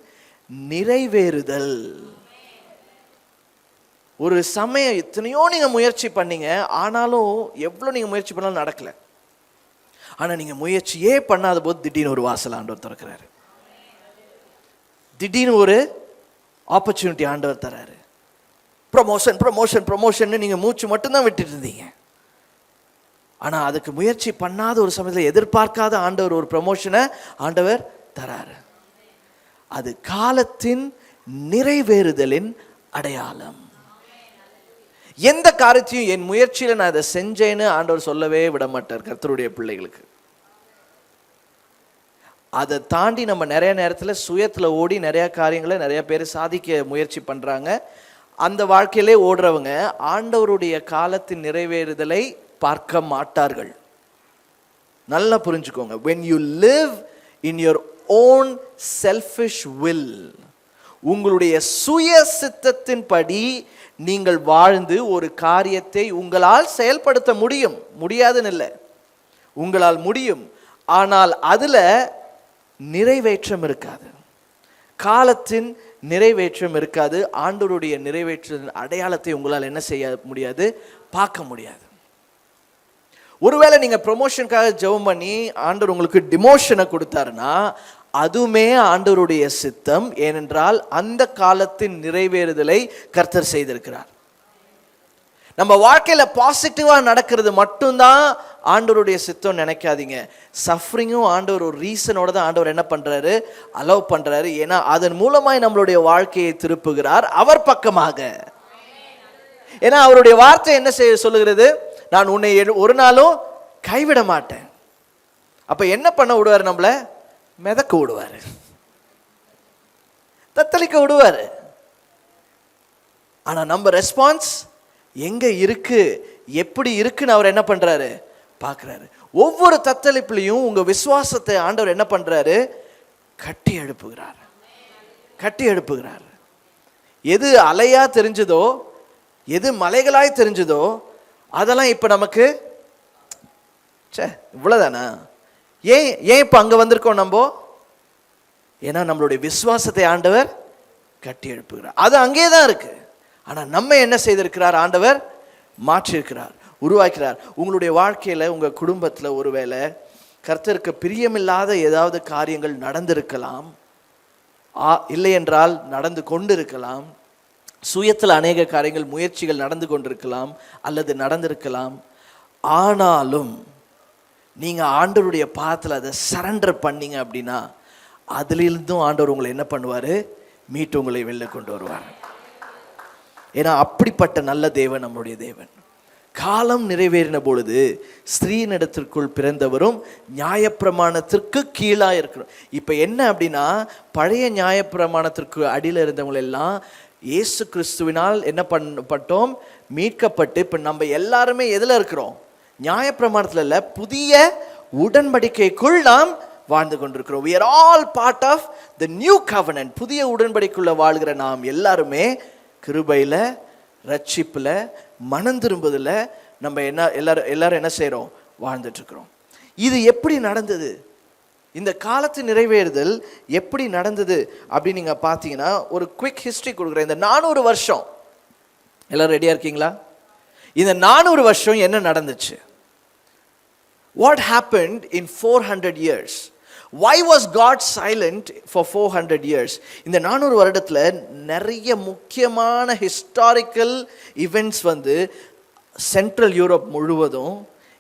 நிறைவேறுதல். ஒரு சமயம் எத்தனையோ நீங்க முயற்சி பண்ணீங்க, ஆனாலும் எவ்வளவு நீங்க முயற்சி பண்ணாலும் நடக்கல. ஆனா நீங்க முயற்சியே பண்ணாத போது திடீர்னு ஒரு வாசல் ஆண்டவர் திறக்கிறாரு. திடீர்னு ஒரு ஆப்பர்ச்சுனிட்டி ஆண்டவர் தராரு. ப்ரமோஷன் நீங்க மூச்சு மட்டும்தான் விட்டுட்டு இருந்தீங்க. ஆனா அதுக்கு முயற்சி பண்ணாத ஒரு சமயத்தில் எதிர்பார்க்காத ஆண்டவர் ஒரு ப்ரமோஷனை ஆண்டவர் தராரு. அது காலத்தின் நிறைவேறுதலின் அடையாளம். எந்த காரியத்தையும் என் முயற்சியில நான் அதை செஞ்சேன்னு ஆண்டவர் சொல்லவே விட மாட்டார் கர்த்தருடைய பிள்ளைகளுக்கு. அதை தாண்டி நம்ம நிறைய நேரத்தில் சுயத்துல ஓடி நிறைய காரியங்களை நிறைய பேர் சாதிக்க முயற்சி பண்றாங்க. அந்த வாழ்க்கையிலே ஓடுறவங்க ஆண்டவருடைய காலத்தின் நிறைவேறுதலை பார்க்க மாட்டார்கள். நல்லா புரிஞ்சுக்கோங்க. when you live in your own selfish will, உங்களுடைய சுய சித்தத்தின்படி நீங்கள் வாழ்ந்து ஒரு காரியத்தை உங்களால் செயல்படுத்த முடியாதுன்னு இல்லை, உங்களால் முடியும். ஆனால் அதுல நிறைவேற்றம் இருக்காது, காலத்தின் நிறைவேற்றம் இருக்காது. ஆண்டவருடைய நிறைவேற்றின் அடையாளத்தை உங்களால் என்ன செய்ய முடியாது? பார்க்க முடியாது. ஒருவேளை நீங்க ப்ரொமோஷனுக்காக ஜெபம் பண்ணி ஆண்டவர் உங்களுக்கு டிமோஷனை கொடுத்தாருன்னா அதுவுமே ஆண்டவருடைய சித்தம். ஏனென்றால் அந்த காலத்தின் நிறைவேறுதலை கர்த்தர் செய்திருக்கிறார். நம்ம வாழ்க்கையில பாசிட்டிவா நடக்கிறது மட்டும்தான் ஆண்டவருடைய சித்தம் நினைக்காதீங்க. சஃபரிங்கும் ஆண்டவர் ஒரு ரீசனோட தான் ஆண்டவர் என்ன பண்றாரு? அலோவ் பண்றாரு. ஏன்னா அதன் மூலமாய் நம்மளுடைய வாழ்க்கையை திருப்புகிறார் அவர் பக்கமாக. ஏன்னா அவருடைய வார்த்தை என்ன செய்ய சொல்லுகிறது? நான் உன்னை ஒரு நாளும் கைவிட மாட்டேன். அப்ப என்ன பண்ண விடுவாரு? நம்மள மிதக்க விடுவாரு, தத்தளிக்க விடுவாரு. ஆனா நம்ம ரெஸ்பான்ஸ் எங்க இருக்கு, எப்படி இருக்குன்னு அவர் என்ன பண்றாரு? பார்க்கிறாரு. ஒவ்வொரு தத்தளிப்புலையும் உங்க விசுவாசத்தை ஆண்டவர் என்ன பண்றாரு? கட்டி எழுப்புகிறார். எது அலையா தெரிஞ்சதோ, எது மலைகளாய் தெரிஞ்சதோ, அதெல்லாம் இப்ப நமக்கு இவ்வளவுதானா? ஏன் இப்ப அங்க வந்திருக்கோம் நம்ம? ஏன்னா நம்மளுடைய விசுவாசத்தை ஆண்டவர் கட்டி எழுப்புகிறார். அது அங்கேதான் இருக்கு. ஆனா நம்ம என்ன செய்திருக்கிறார்? ஆண்டவர் மாற்றிருக்கிறார், உருவாக்கிறார். உங்களுடைய வாழ்க்கையில உங்க குடும்பத்துல ஒருவேளை கர்த்தருக்கு பிரியமில்லாத ஏதாவது காரியங்கள் நடந்திருக்கலாம், இல்லை என்றால் நடந்து கொண்டிருக்கலாம். சுயத்தில் அநேக காரியங்கள் முயற்சிகள் நடந்து கொண்டிருக்கலாம் அல்லது நடந்திருக்கலாம். ஆனாலும் நீங்க ஆண்டவருடைய பாதத்தில் அதை சரண்டர் பண்ணீங்க அப்படின்னா அதிலிருந்தும் ஆண்டவர் உங்களை என்ன பண்ணுவாரு? மீட்டு உங்களை வெளில கொண்டு வருவார். ஏன்னா அப்படிப்பட்ட நல்ல தேவன் நம்முடைய தேவன். காலம் நிறைவேறின பொழுது ஸ்திரீனிடத்திற்குள் பிறந்தவரும் நியாயப்பிரமாணத்திற்கு கீழா இருக்கணும். இப்ப என்ன அப்படின்னா, பழைய நியாயப்பிரமாணத்திற்கு அடியில் இருந்தவங்க எல்லாம் இயேசு கிறிஸ்துவினால் என்ன பண்ணப்பட்டோம்? மீட்கப்பட்டு இப்ப நம்ம எல்லாருமே எதுல இருக்கிறோம்? நியாயப்பிரமாணத்துல இல்ல, புதிய உடன்படிக்கைக்குள் நாம் வாழ்ந்து கொண்டிருக்கிறோம். we are all part of the new covenant. புதிய உடன்படிக்கைக்குள்ள வாழ்கிற நாம் எல்லாருமே கிருபையில, ரட்சிப்புல, மனம் திரும்புதல நம்ம எல்லாரும் என்ன செய்றோம்? வாழ்ந்துட்டு இருக்கிறோம். இது எப்படி நடந்தது? இந்த காலத்து நிறைவேறுதல் எப்படி நடந்தது அப்படின்னு நீங்கள் பார்த்தீங்கன்னா ஒரு குவிக் ஹிஸ்ட்ரி கொடுக்குறேன். இந்த 400 வருஷம் எல்லோரும் ரெடியாக இருக்கீங்களா? இந்த 400 வருஷம் என்ன நடந்துச்சு? What happened in 400 years? Why was God silent for 400 years? இந்த 400 வருடத்தில் நிறைய முக்கியமான ஹிஸ்டாரிக்கல் இவெண்ட்ஸ் வந்து சென்ட்ரல் யூரோப் முழுவதும்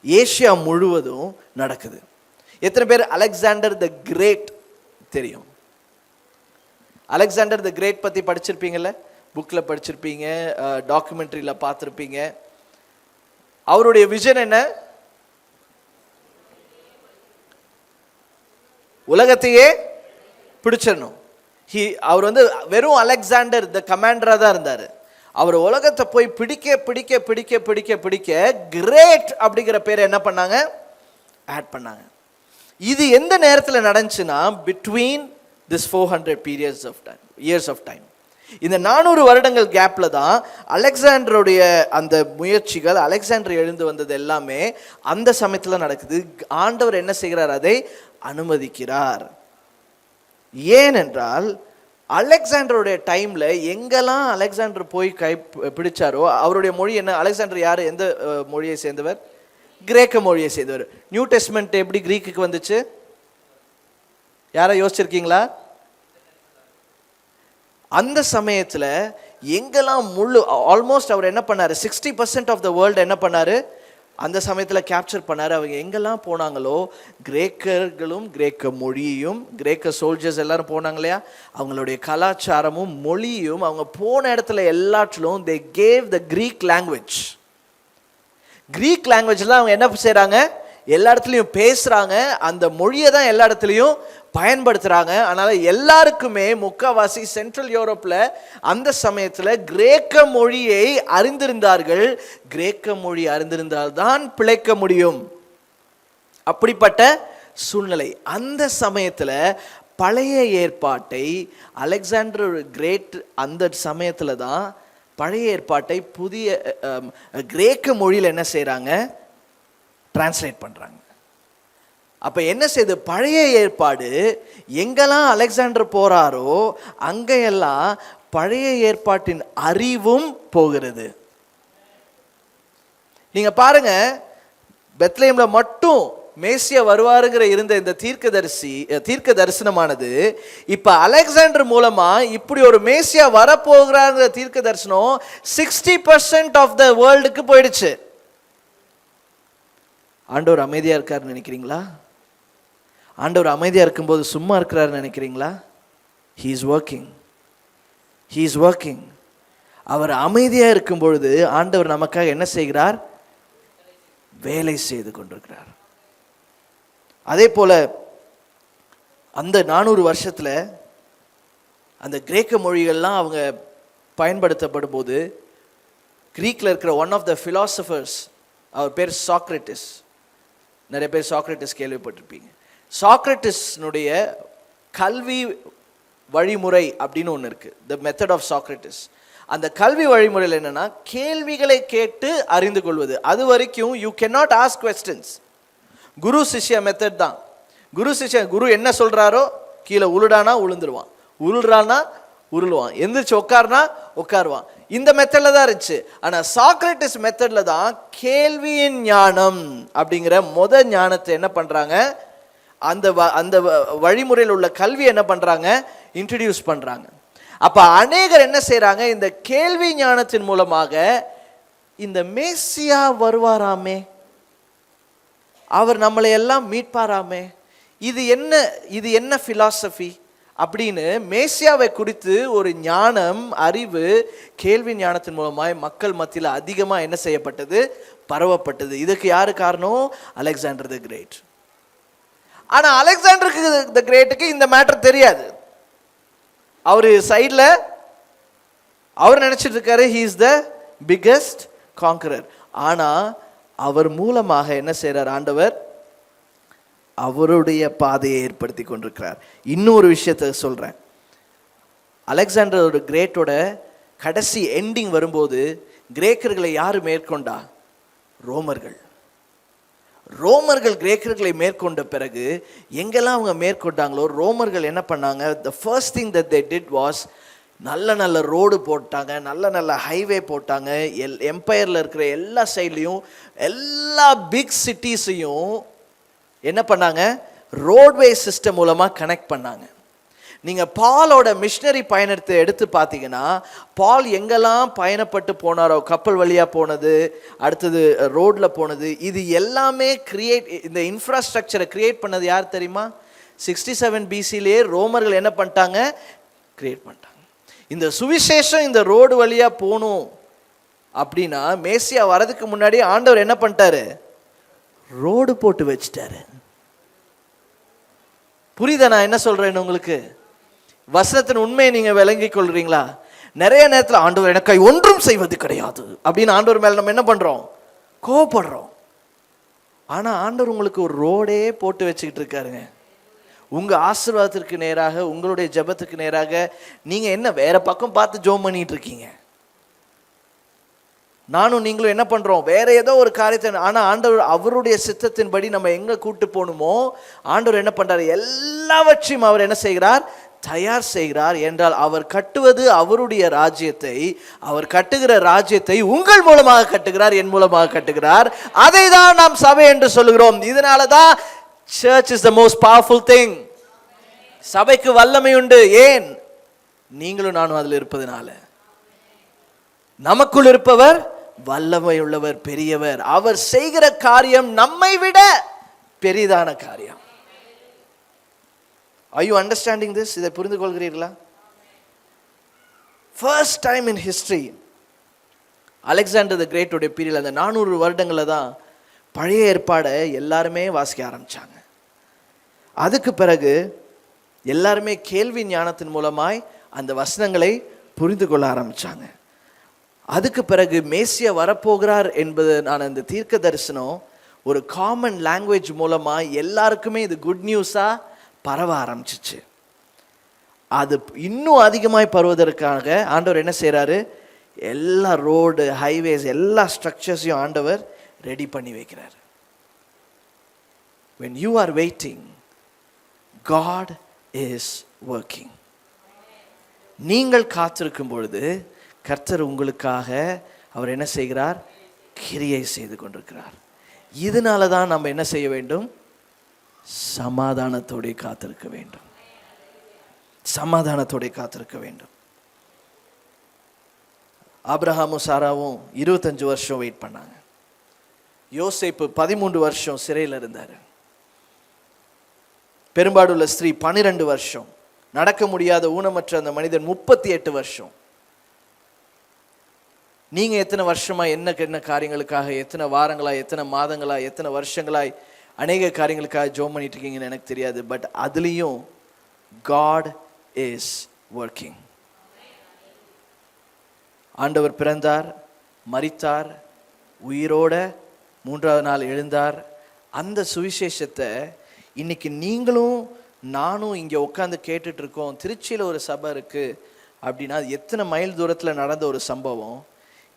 ஏஷியா முழுவதும் நடக்குது. எத்தனை பேர் அலெக்சாண்டர் த கிரேட் தெரியும்? அலெக்சாண்டர் த கிரேட் பற்றி படிச்சிருப்பீங்கல்ல, புக்கில் படிச்சிருப்பீங்க, டாக்குமெண்ட்ரியில் பார்த்துருப்பீங்க. அவருடைய விஷன் என்ன? உலகத்தையே பிடிச்சிடணும். அவர் வந்து வெறும் அலெக்சாண்டர் த கமாண்டராக தான் இருந்தார். அவர் உலகத்தை போய் பிடிக்க பிடிக்க பிடிக்க பிடிக்க பிடிக்க கிரேட் அப்படிங்கிற பேரை என்ன பண்ணாங்க? ஆட் பண்ணாங்க. இது எந்த நேரத்தில் நடந்துச்சுன்னா between this 400 periods of time, years of time. இந்த 400 வருடங்கள் கேப்பில் தான் அலெக்சாண்டருடைய அந்த முயற்சிகள், அலெக்சாண்டர் எழுந்து வந்தது எல்லாமே அந்த சமயத்தில் நடக்குது. ஆண்டவர் என்ன செய்கிறார்? அதை அனுமதிக்கிறார். ஏனென்றால் அலெக்சாண்டருடைய டைமில் எங்கெல்லாம் அலெக்சாண்டர் போய் பிடிச்சாரோ அவருடைய மொழி என்ன? அலெக்சாண்டர் யார்? எந்த மொழியை சேர்ந்தவர்? கிரேக்க மொழியை சேர்ந்தவர். நியூ டெஸ்ட்மெண்ட் எப்படி கிரீக்குக்கு வந்துச்சு? யாரை யோசிச்சிருக்கீங்களா? அந்த சமயத்தில் எங்கெல்லாம் ஆல்மோஸ்ட் அவர் என்ன பண்ணார்? 60% ஆஃப் த வேர்ல்டு என்ன பண்ணார்? அந்த சமயத்தில் கேப்சர் பண்ணார். அவங்க எங்கெல்லாம் போனாங்களோ கிரேக்கர்களும் கிரேக்க மொழியையும், கிரேக்க சோல்ஜர்ஸ் எல்லாரும் போனாங்க இல்லையா, அவங்களுடைய கலாச்சாரமும் மொழியும் அவங்க போன இடத்துல எல்லாற்றிலும் they gave the Greek language. Greek லாங்குவேஜில் அவங்க என்ன செய்கிறாங்க? எல்லா இடத்துலையும் பேசுகிறாங்க, அந்த மொழியை தான் எல்லா இடத்துலையும் பயன்படுத்துகிறாங்க. அதனால் எல்லாருக்குமே முக்கால்வாசி சென்ட்ரல் யூரோப்பில் அந்த சமயத்தில் கிரேக்க மொழியை அறிந்திருந்தார்கள். கிரேக்க மொழி அறிந்திருந்தால்தான் பிழைக்க முடியும். அப்படிப்பட்ட சூழ்நிலை. அந்த சமயத்தில் பழைய ஏற்பாட்டை அலெக்சாண்டர் கிரேட் அந்த சமயத்தில் தான் பழைய ஏற்பாட்டை புதிய கிரேக்க மொழியில் என்ன செய்கிறாங்க? டிரான்ஸ்லேட் பண்ணுறாங்க. அப்போ என்ன செய்யுது? பழைய ஏற்பாடு எங்கெல்லாம் அலெக்சாண்டர் போகிறாரோ அங்கெல்லாம் பழைய ஏற்பாட்டின் அறிவும் போகிறது. நீங்கள் பாருங்க, பெத்லஹேமில் மட்டும் மேசியா வருவாருங்கிற இருந்த இந்த தீர்க்க தரிசனமானது இப்போ அலெக்சாண்டர் மூலமா இப்படி ஒரு மேசியா வரப்போகிறாங்கிற தீர்க்க தரிசனம் 60% ஆஃப் த வேர்ல்டுக்கு போயிடுச்சு. ஆண்டவர் அமைதியா இருக்காருன்னு நினைக்கிறீங்களா? ஆண்டவர் அமைதியா இருக்கும்போது சும்மா இருக்கிறாருன்னு நினைக்கிறீங்களா? He is working. அவர் அமைதியா இருக்கும் பொழுது ஆண்டவர் நமக்காக என்ன செய்கிறார்? வேலை செய்து கொண்டிருக்கிறார். அதே போல அந்த 400 வருஷத்துல அந்த கிரேக்க மொழிகள்லாம் அவங்க பயன்படுத்தப்படும் போது கிரீக்ல இருக்கிற ஒன் ஆஃப் த பிலாசபர்ஸ், அவர் பேர் சாக்ரட்டிஸ். நிறைய பேர் சாக்ரட்டிஸ் கேள்விப்பட்டிருப்பீங்க. சாக்ரட்டிஸ்னுடைய கல்வி வழிமுறை அப்படின்னு ஒன்று இருக்கு, த மெத்தட் ஆஃப் சாக்ரட்டிஸ். அந்த கல்வி வழிமுறையில் என்னன்னா கேள்விகளை கேட்டு அறிந்து கொள்வது. அது வரைக்கும் யூ கேனாட் ஆஸ்க் கொஸ்டின்ஸ். குரு சிஷ்ய மெத்தட் தான். குரு என்ன சொல்றாரோ கீழே உருடானா உளுந்துருவான், உருள்றானா உருளுவான், எந்திரிச்சு உட்காருனா உட்காருவான். இந்த மெத்தட்ல தான் இருந்துச்சு. ஆனா சாக்ரட்டிஸ் மெத்தட்ல தான் கேள்வியின் ஞானம் அப்படிங்கிற ஞானத்தை என்ன பண்றாங்க? அந்த வழிமுறையில் உள்ள கல்வி என்ன பண்றாங்க? இன்ட்ரடியூஸ் பண்றாங்க. அப்ப அநேகர் என்ன செய்யறாங்க? இந்த கேள்வி ஞானத்தின் மூலமாக இந்த மேசியா வருவாராமே, அவர் நம்மளை எல்லாம் மீட்பாராமே, இது என்ன பிலாசபி அப்படின்னு மேசியாவை குறித்து ஒரு ஞானம், அறிவு கேள்வி ஞானத்தின் மூலமாய் மக்கள் மத்தியில் அதிகமாக என்ன செய்யப்பட்டது? பரவப்பட்டது. இதுக்கு யாரு காரணம்? Alexander the great. ஆனால் அலெக்சாண்டருக்கு த கிரேட்டுக்கு இந்த மேட்டர் தெரியாது. அவர் சைடில் அவர் நினைச்சிட்டு இருக்காரு he is the biggest conqueror. ஆனால் அவர் மூலமாக என்ன செய்கிறார் ஆண்டவர்? அவருடைய பாதையை ஏற்படுத்தி கொண்டிருக்கிறார். இன்னொரு விஷயத்தை சொல்கிறேன். அலெக்சாண்டர் கிரேட்டோட கடைசி எண்டிங் வரும்போது கிரேக்கர்களை யார் மேற்கொண்டா? ரோமர்கள். ரோமர்கள் கிரேக்கர்களை மேற்கொண்ட பிறகு எங்கெல்லாம் அவங்க மேற்கொண்டாங்களோ ரோமர்கள் என்ன பண்ணாங்க, the first thing that they did was நல்ல நல்ல ரோடு போட்டாங்க, நல்ல நல்ல ஹைவே போட்டாங்க. எம்பையரில் இருக்கிற எல்லா சைட்லேயும் எல்லா பிக் சிட்டிஸையும் என்ன பண்ணாங்க, ரோட்வே சிஸ்டம் மூலமாக கனெக்ட் பண்ணாங்க. நீங்கள் பாலோட மிஷினரி பயணத்தை எடுத்து பார்த்தீங்கன்னா, பால் எங்கெல்லாம் பயணப்பட்டு போனாரோ, கப்பல் வழியாக போனது, அடுத்தது ரோடில் போனது, இது எல்லாமே இந்த இன்ஃப்ராஸ்ட்ரக்சரை கிரியேட் பண்ணது யார் தெரியுமா? 67 BCலேயே ரோமர்கள் என்ன பண்ணிட்டாங்க, கிரியேட் பண்ணிட்டாங்க. இந்த சுவிசேஷம் இந்த ரோடு வழியாக போகணும் அப்படின்னா மேசியா வரதுக்கு முன்னாடி ஆண்டவர் என்ன பண்ணிட்டாரு, ரோடு போட்டு வச்சுட்டாரு. புரியுதா நான் என்ன சொல்றேன்னு உங்களுக்கு? வசனத்தின் உண்மையை நீங்க விளங்கிக் கொள்றீங்களா? நிறைய நேரத்தில் ஆண்டவர் எனக்காய் ஒன்றும் செய்வது கிடையாது அப்படின்னு ஆண்டவர் மேல நம்ம என்ன பண்றோம், கோபப்படுறோம். ஆனா ஆண்டவர் உங்களுக்கு ஒரு ரோடே போட்டு வச்சுக்கிட்டு இருக்காருங்க. உங்க ஆசீர்வாதத்திற்கு நேராக, உங்களுடைய ஜெபத்துக்கு நேராக. நீங்க என்ன வேற பக்கம் பார்த்து ஜெபம் பண்ணிட்டு இருக்கீங்க? நானும் நீங்களும் என்ன பண்றோம், வேற ஏதோ ஒரு காரியத்தை. ஆனா ஆண்டவர் அவருடைய சித்தத்தின்படி நம்ம எங்க கூட்டு போகணுமோ ஆண்டவர் என்ன பண்றாரு, எல்லாவற்றையும் அவர் என்ன செய்கிறார், தயார் செய்கிறார். என்றால் அவர் கட்டுவது அவருடைய ராஜ்யத்தை, அவர் கட்டுகிற ராஜ்யத்தை உங்கள் மூலமாக கட்டுகிறார், என் மூலமாக கட்டுகிறார். அதை தான் நாம் சபை என்று சொல்லுகிறோம். இதனால தான் church is the most powerful thing. சபைக்கு வல்லமை உண்டு. ஏன்? நீங்களும் நானும் அதில் இருப்பதனால. நமக்குள் இருப்பவர் வல்லமை உள்ளவர், பெரியவர். அவர் செய்கிற காரியம் நம்மை விட பெரிதான காரியம். Are you understanding this? இதை புரிந்து கொள்கிறீர்களா? First time in history, Alexander the great உடைய பீரியட், அந்த 400 வருடங்களில் தான் பழைய ஏற்பாடை எல்லாருமே வாசிக்க ஆரம்பிச்சாங்க. அதுக்கு பிறகு எல்லாருமே கேள்வி ஞானத்தின் மூலமாய் அந்த வசனங்களை புரிந்து கொள்ள ஆரம்பிச்சாங்க. அதுக்கு பிறகு மேசியா வரப்போகிறார் என்பது நான் அந்த தீர்க்க தரிசனம் ஒரு காமன் லாங்குவேஜ் மூலமாக எல்லாருக்குமே இது குட் நியூஸாக பரவ ஆரம்பிச்சிச்சு. அது இன்னும் அதிகமாய் பரவுவதற்காக ஆண்டவர் என்ன செய்கிறாரு, எல்லா ரோடு, ஹைவேஸ், எல்லா ஸ்ட்ரக்சர்ஸையும் ஆண்டவர் ரெடி பண்ணி வைக்கிறார். when you are waiting, God is working. நீங்கள் காத்திருக்கும் பொழுது கர்த்தர் உங்களுக்காக அவர் என்ன செய்கிறார், கிரியை செய்து கொண்டிருக்கிறார். இதனால தான் நம்ம என்ன செய்ய வேண்டும், சமாதானத்தோடு காத்திருக்க வேண்டும். சமாதானத்தோடு காத்திருக்க வேண்டும். ஆபிரகாமும் சாராவும் 25 வருஷம் வெயிட் பண்ணாங்க. யோசேப்பு 13 வருஷம் சிறையில் இருந்தார். பெரும்பாடுள்ள ஸ்திரீ 12 வருஷம், நடக்க முடியாத ஊனமற்ற அந்த மனிதன் 38 வருஷம். நீங்க எத்தனை வருஷமா என்ன காரியங்களுக்காக, எத்தனை வாரங்களாய், எத்தனை மாதங்களாய், எத்தனை வருஷங்களாய் அநேக காரியங்களுக்காக ஜெபம் பண்ணிட்டு இருக்கீங்கன்னு எனக்கு தெரியாது. பட் அதுலேயும் God is working. ஆண்டவர் பிறந்தார், மரித்தார், உயிரோட 3ஆவது நாள் எழுந்தார். அந்த சுவிசேஷத்தை இன்னைக்கு நீங்களும் நானும் இங்கே உட்காந்து கேட்டுட்டு இருக்கோம். திருச்சியில் ஒரு சபை இருக்கு அப்படின்னா எத்தனை மைல் தூரத்தில் நடந்த ஒரு சம்பவம்.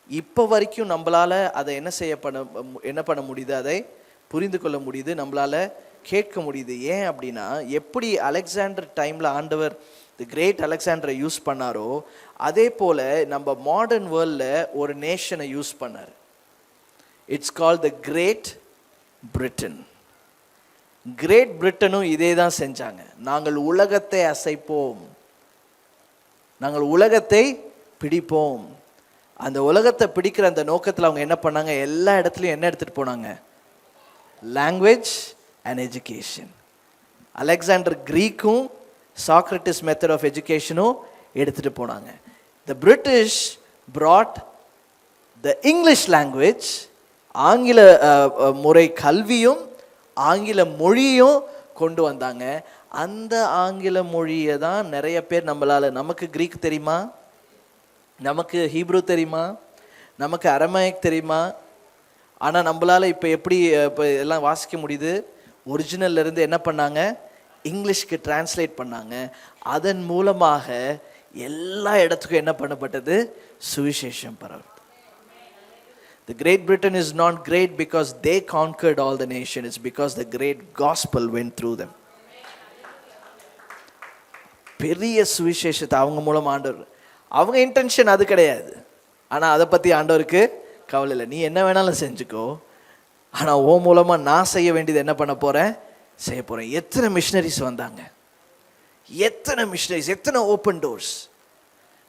இப்போ வரைக்கும் நம்மளால அதை என்ன பண்ண முடியுது, அதை புரிந்து கொள்ள முடியுது, நம்மளால கேட்க முடியுது. ஏன் அப்படின்னா, எப்படி அலெக்சாண்டர் டைம்ல ஆண்டவர் தி கிரேட் அலெக்சாண்டரை யூஸ் பண்ணாரோ அதே போல நம்ம மாடர்ன் வேர்ல்டில் ஒரு நேஷனை யூஸ் பண்ணார். It's called the Great Britain. Great பிரிட்டனும் இதே தான் செஞ்சாங்க. நாங்கள் உலகத்தை அசைப்போம், நாங்கள் உலகத்தை பிடிப்போம். அந்த உலகத்தை பிடிக்கிற அந்த நோக்கத்தில் அவங்க என்ன பண்ணாங்க, எல்லா இடத்துலையும் என்ன எடுத்துகிட்டு போனாங்க, லாங்குவேஜ் அண்ட் எஜுகேஷன். அலெக்சாண்டர் கிரீக்கும் சாக்ரட்டிஸ் மெத்தட் ஆஃப் எஜுகேஷனும் எடுத்துகிட்டு போனாங்க. The British brought the English language, ஆங்கில முறை கல்வியும் ஆங்கில மொழியும் கொண்டு வந்தாங்க. அந்த ஆங்கில மொழியை தான் நிறைய பேர் நமக்கு கிரீக் தெரியுமா, நமக்கு ஹீப்ரு தெரியுமா, நமக்கு அரமாயிக் தெரியுமா, ஆனால் நம்மளால் இப்போ எப்படி இப்போ எல்லாம் வாசிக்க முடியுது, ஒரிஜினல்ல இருந்து என்ன பண்ணாங்க, இங்கிலீஷ்க்கு டிரான்ஸ்லேட் பண்ணாங்க. அதன் மூலமாக எல்லா இடத்துக்கும் என்ன பண்ணப்பட்டது, சுவிசேஷம் பரவுது. The Great Britain is not great because they conquered all the nation. It's because the great gospel went through them. பெரிய சுவிசேஷத்தை அவங்க மூலம் ஆண்டவர், அவங்க இன்டென்ஷன் அது கிடையாது, ஆனால் அதை பற்றி ஆண்டவருக்கு கவலை இல்லை. நீ என்ன வேணாலும் செஞ்சுக்கோ, ஆனால் ஓ மூலமாக நான் செய்ய வேண்டியது என்ன பண்ண போகிறேன், செய்ய போகிறேன். எத்தனை மிஷினரிஸ் வந்தாங்க, எத்தனை மிஷினரிஸ், எத்தனை ஓப்பன் டோர்ஸ்.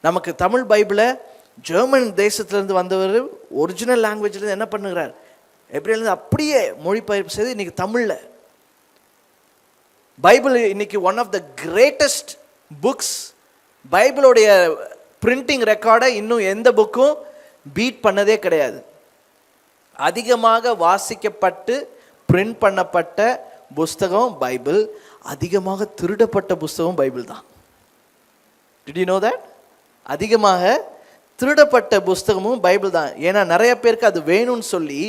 நமக்கு தமிழ் பைபிளை ஜெர்மன் தேசத்துலேருந்து வந்தவர் ஒரிஜினல் லாங்குவேஜ்லேருந்து என்ன பண்ணுகிறார், எப்படிலேருந்து அப்படியே மொழிபெயர்ப்பு செய்து இன்னைக்கு தமிழில் பைபிள் இன்னைக்கு one of the greatest books. பைபிளோடைய பிரிண்டிங் ரெக்கார்டை இன்னும் எந்த புக்கும் பீட் பண்ணதே கிடையாது. அதிகமாக வாசிக்கப்பட்டு பிரிண்ட் பண்ணப்பட்ட புஸ்தகம் பைபிள், அதிகமாக திருடப்பட்ட புஸ்தகம் பைபிள் தான். Did you know that? அதிகமாக திருடப்பட்ட புஸ்தகமும் பைபிள் தான். ஏன்னா நிறைய பேருக்கு அது வேணும்னு சொல்லி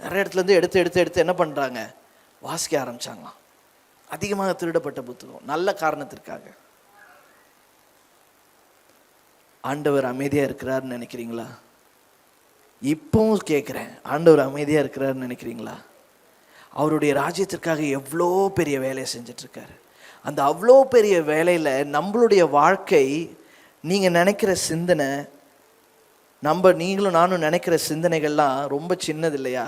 நிறைய இடத்துலேருந்து எடுத்து என்ன பண்ணுறாங்க, வாசிக்க ஆரம்பித்தாங்களாம். அதிகமாக திருடப்பட்ட புத்தகம் நல்ல காரணத்திற்காக. ஆண்டவர் அமைதியாக இருக்கிறாருன்னு நினைக்கிறீங்களா? இப்போவும் கேட்குறேன், ஆண்டவர் அமைதியாக இருக்கிறாருன்னு நினைக்கிறீங்களா? அவருடைய ராஜ்யத்திற்காக எவ்வளோ பெரிய வேலையை செஞ்சிட்ருக்காரு. அந்த அவ்வளோ பெரிய வேலையில் நம்மளுடைய வாழ்க்கை, நீங்கள் நினைக்கிற சிந்தனை, நீங்களும் நானும் நினைக்கிற சிந்தனைகள்லாம் ரொம்ப சின்னது இல்லையா?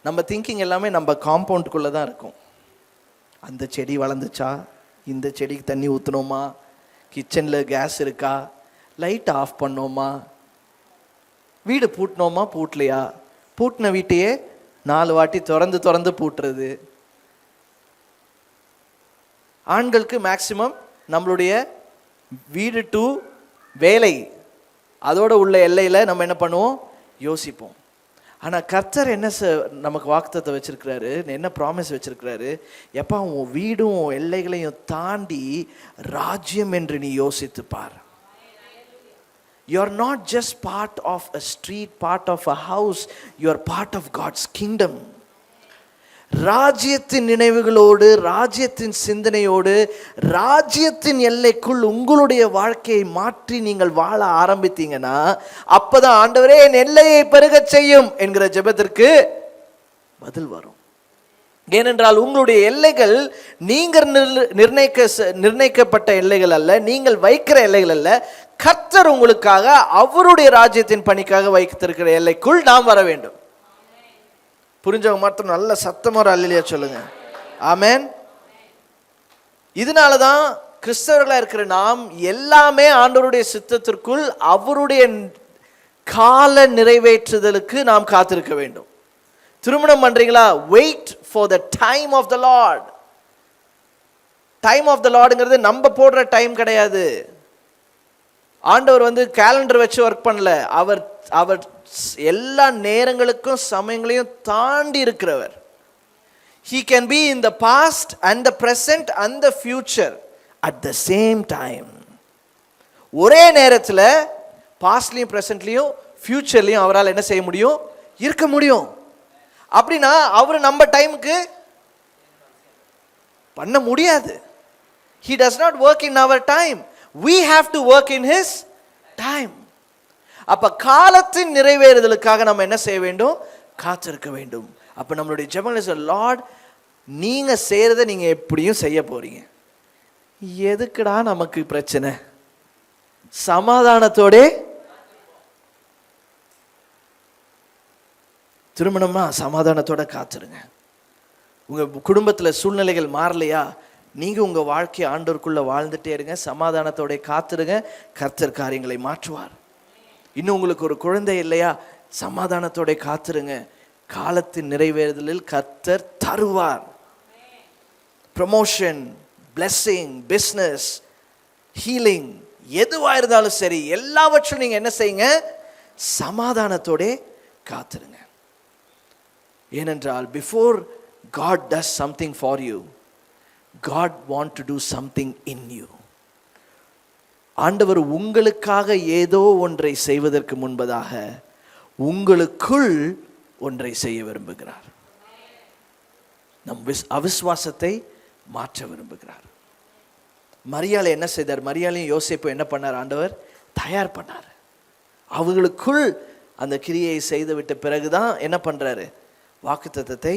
நம்ம திங்கிங் எல்லாமே நம்ம காம்பவுண்டுக்குள்ளே தான் இருக்கும். அந்த செடி வளர்ந்துச்சா, இந்த செடிக்கு தண்ணி ஊற்றணுமா, கிச்சனில் கேஸ் இருக்கா, லைட் ஆஃப் பண்ணோமா, வீடு பூட்டினோமா பூட்டலையா, பூட்டின வீட்டையே 4 வாட்டி திறந்து பூட்டுறது. ஆண்களுக்கு மேக்சிமம் நம்மளுடைய வீடு டு வேலை அதோட உள்ள எல்லையில் நம்ம என்ன பண்ணுவோம், யோசிப்போம். ஆனால் கர்த்தர் என்ன நமக்கு வாக்குத்தத்தை வச்சிருக்கிறாரு, என்ன ப்ராமிஸ் வச்சிருக்கிறாரு, எப்போ உன் வீடும் எல்லைகளையும் தாண்டி ராஜ்யம் என்று நீ யோசித்து பார். You are not just part of a street, part of a house, you are part of God's kingdom. ராஜ்யத்தின் நினைவுகளோடு, ராஜ்யத்தின் சிந்தனையோடு, ராஜ்யத்தின் எல்லைக்குள் உங்களுடைய வாழ்க்கையை மாற்றி நீங்கள் வாழ ஆரம்பித்தீங்கன்னா அப்பதான் ஆண்டவரே என் எல்லையை பெருகச் செய்யும் என்கிற ஜெபத்திற்கு பதில் வரும். ஏனென்றால் உங்களுடைய எல்லைகள் நீங்கள் நிர்ணயிக்கப்பட்ட எல்லைகள் அல்ல, நீங்கள் வைக்கிற எல்லைகள் அல்ல. கர்த்தர் உங்களுக்காக அவருடைய ராஜ்யத்தின் பணிக்காக வைத்திருக்கிற எல்லைக்குள் நாம் வர வேண்டும். புரிஞ்சவங்க மாத்திரம் நல்ல சத்தமாக ஒரு அல்லேலூயா சொல்லுங்க. ஆமென். இதனால தான் கிறிஸ்தவர்களாக இருக்கிற நாம் எல்லாமே ஆண்டவருடைய சித்தத்திற்குள் அவருடைய கால நிறைவேற்றுதலுக்கு நாம் காத்திருக்க வேண்டும். திருமணம் பண்றீங்களா, wait for the time of the Lord. Time of the லார்டுங்கிறது நம்ம போடுற டைம் கிடையாது. ஆண்டவர் கேலண்டர் வச்சு ஒர்க் பண்ணல, அவர் எல்லா நேரங்களுக்கும் சமயங்களையும் தாண்டி இருக்கிறவர். He can be in the past and the present and the future at the same time. ஒரே நேரத்தில் பாஸ்ட்லையும் ப்ரெசென்ட்லையும் ஃபியூச்சர்லையும் அவரால் என்ன செய்ய முடியும், இருக்க முடியும். அப்படின்னா அவர் நம்ம டைமுக்கு பண்ண முடியாது. He does not work in our time. We have to work in his time. அப்ப காலத்தின் நிறைவேறுதலுக்காக நம்ம என்ன செய்ய வேண்டும், காத்திருக்க வேண்டும். அப்ப நம்மளுடைய ஜெபங்கள், லார்ட் நீங்க செய்யறதை நீங்க எப்படியும் செய்ய போறீங்க, எதுக்குடா நமக்கு பிரச்சனை, சமாதானத்தோட திருமணமா சமாதானத்தோட காத்துருங்க. உங்க குடும்பத்தில் சூழ்நிலைகள் மாறலையா, நீங்க உங்க வாழ்க்கை ஆண்டவருக்குள்ள வாழ்ந்துட்டே இருங்க, சமாதானத்தோட காத்துருங்க, கர்த்தர் காரியங்களை மாற்றுவார். இன்னும் உங்களுக்கு ஒரு குழந்தை இல்லையா, சமாதானத்தோட காத்துருங்க, காலத்தின் நிறைவேறுதலில் கர்த்தர் தருவார். ப்ரமோஷன், பிளெஸிங், பிஸ்னஸ், ஹீலிங், எதுவாக இருந்தாலும் சரி, எல்லாவற்றும் நீங்க என்ன செய்யுங்க, சமாதானத்தோட காத்துருங்க. ஏனென்றால் before God does something for you, God want to do something in you. ஆண்டவர் உங்களுக்காக ஏதோ ஒன்றை செய்வதற்கு முன்பதாக உங்களுக்குள் ஒன்றை செய்ய விரும்புகிறார். நம் அவிசுவாசத்தை மாற்ற விரும்புகிறார். மரியாளை என்ன செய்தார், மரியாளையும் யோசேப்பு என்ன பண்ணார், ஆண்டவர் தயார் பண்ணார். அவங்களுக்குள் அந்த கிரியை செய்துவிட்ட பிறகுதான் என்ன பண்றாரு? வாக்குத்தத்தத்தை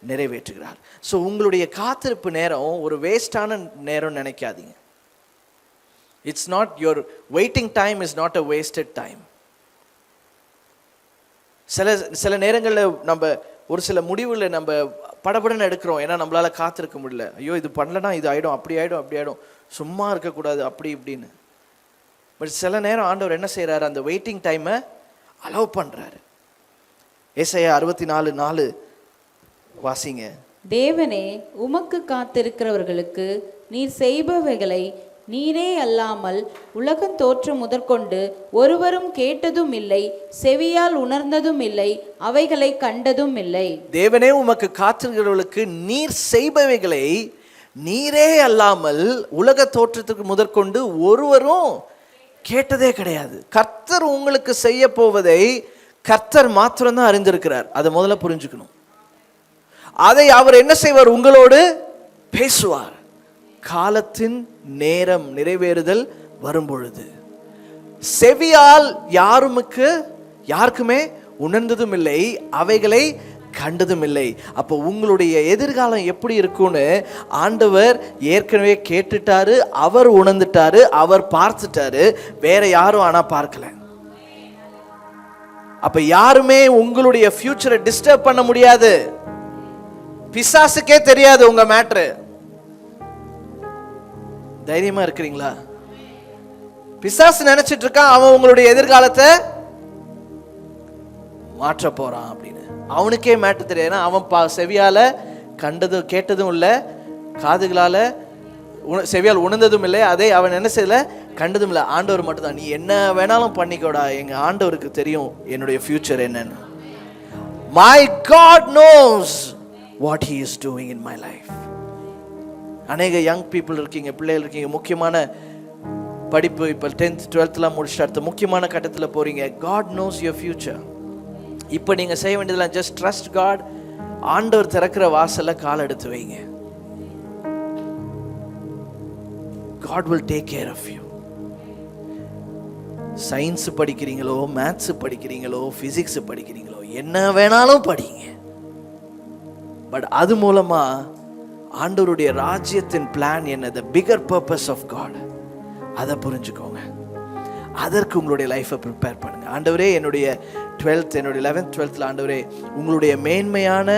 நிறைவேற்றுகிறார். ஸோ உங்களுடைய காத்திருப்பு நேரம் ஒரு வேஸ்டான நேரம் நினைக்காதீங்க. It's not your waiting time is not a wasted time. சில நேரங்களில் நம்ம ஒரு சில முடிவுகளை நம்ம படபடன்னு எடுக்கிறோம். ஏன்னா நம்மளால காத்திருக்க முடியல. ஐயோ இது பண்ணலன்னா இது ஆகிடும், அப்படி ஆகிடும், அப்படி ஆகிடும், சும்மா இருக்கக்கூடாது அப்படி இப்படின்னு. பட் சில நேரம் ஆண்டவர் என்ன செய்கிறாரு? அந்த வெயிட்டிங் டைமை அலோவ் பண்ணுறாரு. ஏசாயா 64:4 வாசிங்க.
தேவனே, உமக்கு காத்திருக்கிறவர்களுக்கு நீர் செய்பவைகளை நீரே அல்லாமல் உலகம் தோற்றம் முதற்கொண்டு ஒருவரும் கேட்டதும் இல்லை, செவியால் உணர்ந்ததும் இல்லை, அவைகளை கண்டதும் இல்லை.
தேவனே, உமக்கு காத்திருக்கிறவர்களுக்கு நீர் செய்பவைகளை நீரே அல்லாமல் உலக தோற்றத்துக்கு முதற்கொண்டு ஒருவரும் கேட்டதே கிடையாது. கர்த்தர் உங்களுக்கு செய்ய போவதை கர்த்தர் மாத்திரம்தான் அறிந்திருக்கிறார். அதை முதல்ல புரிஞ்சுக்கணும். அதை அவர் என்ன செய்வார்? உங்களோடு பேசுவார். காலத்தின் நேரம் நிறைவேறுதல் வரும்பொழுது. செவியால் யாருக்குமே உணர்ந்ததும் இல்லை, அவைகளை கண்டதும் இல்லை. அப்போ உங்களுடைய எதிர்காலம் எப்படி இருக்கும்னு ஆண்டவர் ஏற்கனவே கேட்டுட்டாரு, அவர் உணர்ந்துட்டாரு, அவர் பார்த்துட்டாரு. வேற யாரும் ஆனா பார்க்கல. அப்ப யாருமே உங்களுடைய ஃபியூச்சரை டிஸ்டர்ப் பண்ண முடியாது. பிசாசுக்கே தெரியாது உங்க மேட்ரு. தைரியமா இருக்கிறீங்களா? பிசாசு நினைச்சிட்டு இருக்கான் அவன் உங்களுடைய எதிர்காலத்தை மாற்ற போறான் அப்படின்னு. அவனுக்கே மேட்ரு தெரியாது. அவன் செவியால கண்டதும் கேட்டதும் இல்லை, காதுகளால செவியால் உணர்ந்ததும் இல்லை, அதை அவன் என்ன செய்யல? கண்டதும் இல்லை. ஆண்டவர் மட்டும் தான். நீ என்ன வேணாலும் பண்ணிக்கோடா, எங்க ஆண்டவருக்கு தெரியும் என்னுடைய ஃபியூச்சர் என்னன்னு. My God knows what he is doing in my life. அநேக யங் பீப்புள் இருக்கீங்க, பிள்ளைகள் இருக்கீங்க, முக்கியமான படிப்பு இப்போ 10th 12th முடிச்சுட்டு அடுத்த முக்கியமான கட்டத்தில் போறீங்க. God knows your future. இப்போ நீங்க செய்ய வேண்டியதெல்லாம் just trust God. ஆண்டவர் திறக்கிற வாசல்ல கால் எடுத்து வைங்க. God will take care of you. Science படிக்கிறீங்களோ, மேத்ஸ் படிக்கிறீங்களோ, பிசிக்ஸ் படிக்கிறீங்களோ, என்ன வேணாலும் படிங்க. பட் அது மூலமா ஆண்டவருடைய ராஜ்யத்தின் பிளான் என்ன, the bigger purpose of God, அதை புரிஞ்சுக்கோங்க. அதற்கு உங்களுடைய லைஃப்பை ப்ரிப்பேர் பண்ணுங்க. ஆண்டவரே, என்னுடைய 12th என்னுடைய 11th 12th ஆண்டவரே உங்களுடைய மேன்மையான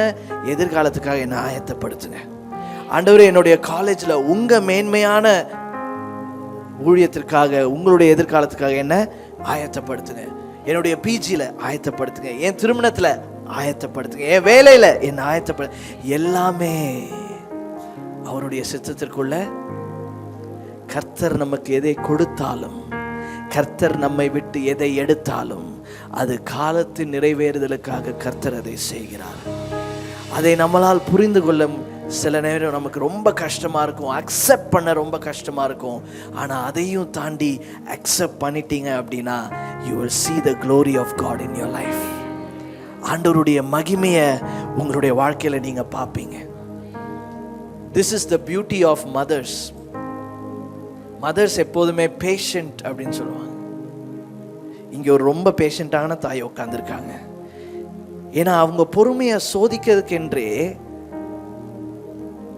எதிர்காலத்துக்காக என்னை ஆயத்தப்படுத்துங்க. ஆண்டவரே, என்னுடைய காலேஜில் உங்க மேன்மையான ஊழியத்திற்காக, உங்களுடைய எதிர்காலத்துக்காக என்ன ஆயத்தப்படுத்துங்க. என்னுடைய பிஜியில் ஆயத்தப்படுத்துங்க, என் திருமணத்தில் ஆயத்தப்படுத்துங்க, என் வேலையில் என்ன ஆயத்தப்படு. எல்லாமே அவருடைய சித்தத்திற்குள்ள. கர்த்தர் நமக்கு எதை கொடுத்தாலும், கர்த்தர் நம்மை விட்டு எதை எடுத்தாலும், அது காலத்தின் நிறைவேறுதலுக்காக கர்த்தர் அதை செய்கிறார். அதை நம்மளால் புரிந்து கொள்ள சில நேரம் நமக்கு ரொம்ப கஷ்டமா இருக்கும், அக்செப்ட் பண்ண ரொம்ப கஷ்டமா இருக்கும். ஆனா அதையும் தாண்டி அக்செப்ட் பண்ணிட்டீங்க அப்படின்னா you will see the glory of God in your life. ஆண்டவருடைய மகிமையை உங்களுடைய வாழ்க்கையில நீங்க பார்ப்பீங்க. This is the beauty of mothers. Mothers எப்போதுமே patient அப்படின்னு சொல்லுவாங்க. இங்க ஒரு ரொம்ப பேஷண்டான தாய் உட்கார்ந்துருக்காங்க. ஏன்னா அவங்க பொறுமையை சோதிக்கிறதுக்கென்றே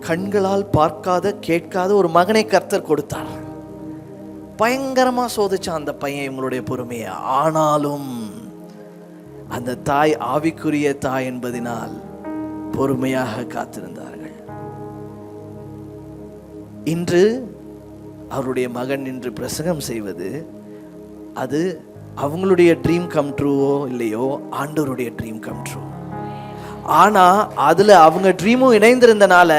கண்களால் பார்க்காத கேட்காத ஒரு மகனை கர்த்தர் கொடுத்தார். பயங்கரமா சோதிச்சான் அந்த பையன் இவங்களுடைய பொறுமையை. ஆனாலும் அந்த தாய் ஆவிக்குரிய தாய் என்பதினால் பொறுமையாக காத்திருந்தார்கள். இன்று அவருடைய மகன் இன்று பிரசங்கம் செய்வது, அது அவங்களுடைய ட்ரீம் கம் ட்ரூவோ இல்லையோ, ஆண்டவருடைய ட்ரீம் கம் ட்ரூ. ஆனா அதுல அவங்க ட்ரீமும் இணைந்திருந்தனால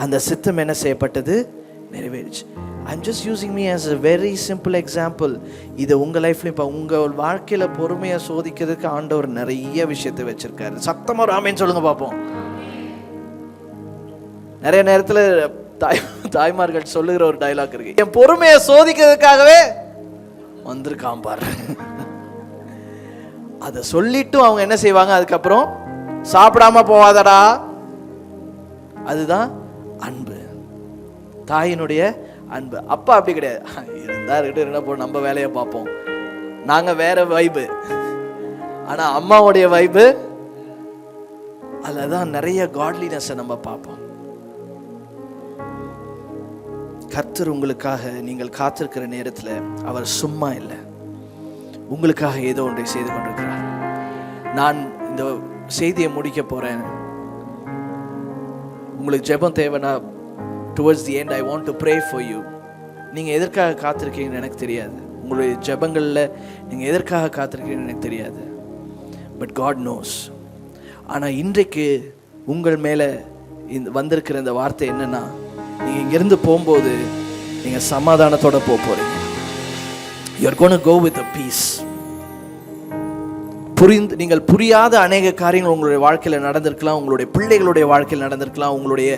அந்த சித்தம் என்ன செய்யப்பட்டது? நிறைவேறிச்சு. I'm just using me as a very simple example. இது உங்க லைஃப்ல இப்போ உங்க வாழ்க்கையில பொறுமையை சோதிக்கிறதுக்கு ஆண்டவர் நிறைய விஷயத்தை வச்சிருக்காரு. சத்தமா ஆமென் சொல்லுங்க பார்ப்போம். நிறைய நேரத்துல தாய்மார்கள் சொல்லுகிற ஒரு டயலாக் இருக்கு, என் பொறுமையை சோதிக்கிறதுக்காகவே வந்திருக்கான் பாரு. அதை சொல்லிட்டும் அவங்க என்ன செய்வாங்க? அதுக்கப்புறம் சாப்பிடாம போவாதடா. அதுதான் அன்பு, தாயினுடைய அன்பு. அப்பா அப்படி கிடையாது, இருந்தா இருக்கட்டும், என்ன போ, நம்ம வேலையை பார்ப்போம், நாங்க வேற வைபு. ஆனா அம்மாவுடைய வைபு அதுலதான் நிறைய காட்லினஸ் நம்ம பார்ப்போம். கர்த்தர் உங்களுக்காக நீங்கள் காத்திருக்கிற நேரத்துல அவர் சும்மா இல்லை, உங்களுக்காக ஏதோ ஒன்றை செய்து கொண்டிருக்கிறார். நான் இந்த செய்தியை முடிக்க போறேன். உங்களுக்கு ஜெபம் தேவைன்னா towards the end I want to pray for you. நீங்க எதற்காக காத்திருக்கீங்கன்னு எனக்கு தெரியாது, உங்களுடைய ஜெபங்கள்ல நீங்க எதற்காக காத்திருக்கீங்கன்னு எனக்கு தெரியாது, பட் காட் நோஸ். ஆனா இன்றைக்கு உங்கள் மேல வந்திருக்கிற இந்த வார்த்தை என்னன்னா, நீங்க இங்கிருந்து போகும்போது நீங்க சமாதானத்தோட போறீங்க. You are going to go with a peace. நீங்கள் புரியாத அநேக காரியங்கள் உங்களுடைய வாழ்க்கையில் நடந்திருக்கலாம், உங்களுடைய பிள்ளைகளுடைய வாழ்க்கையில் நடந்திருக்கலாம், உங்களுடைய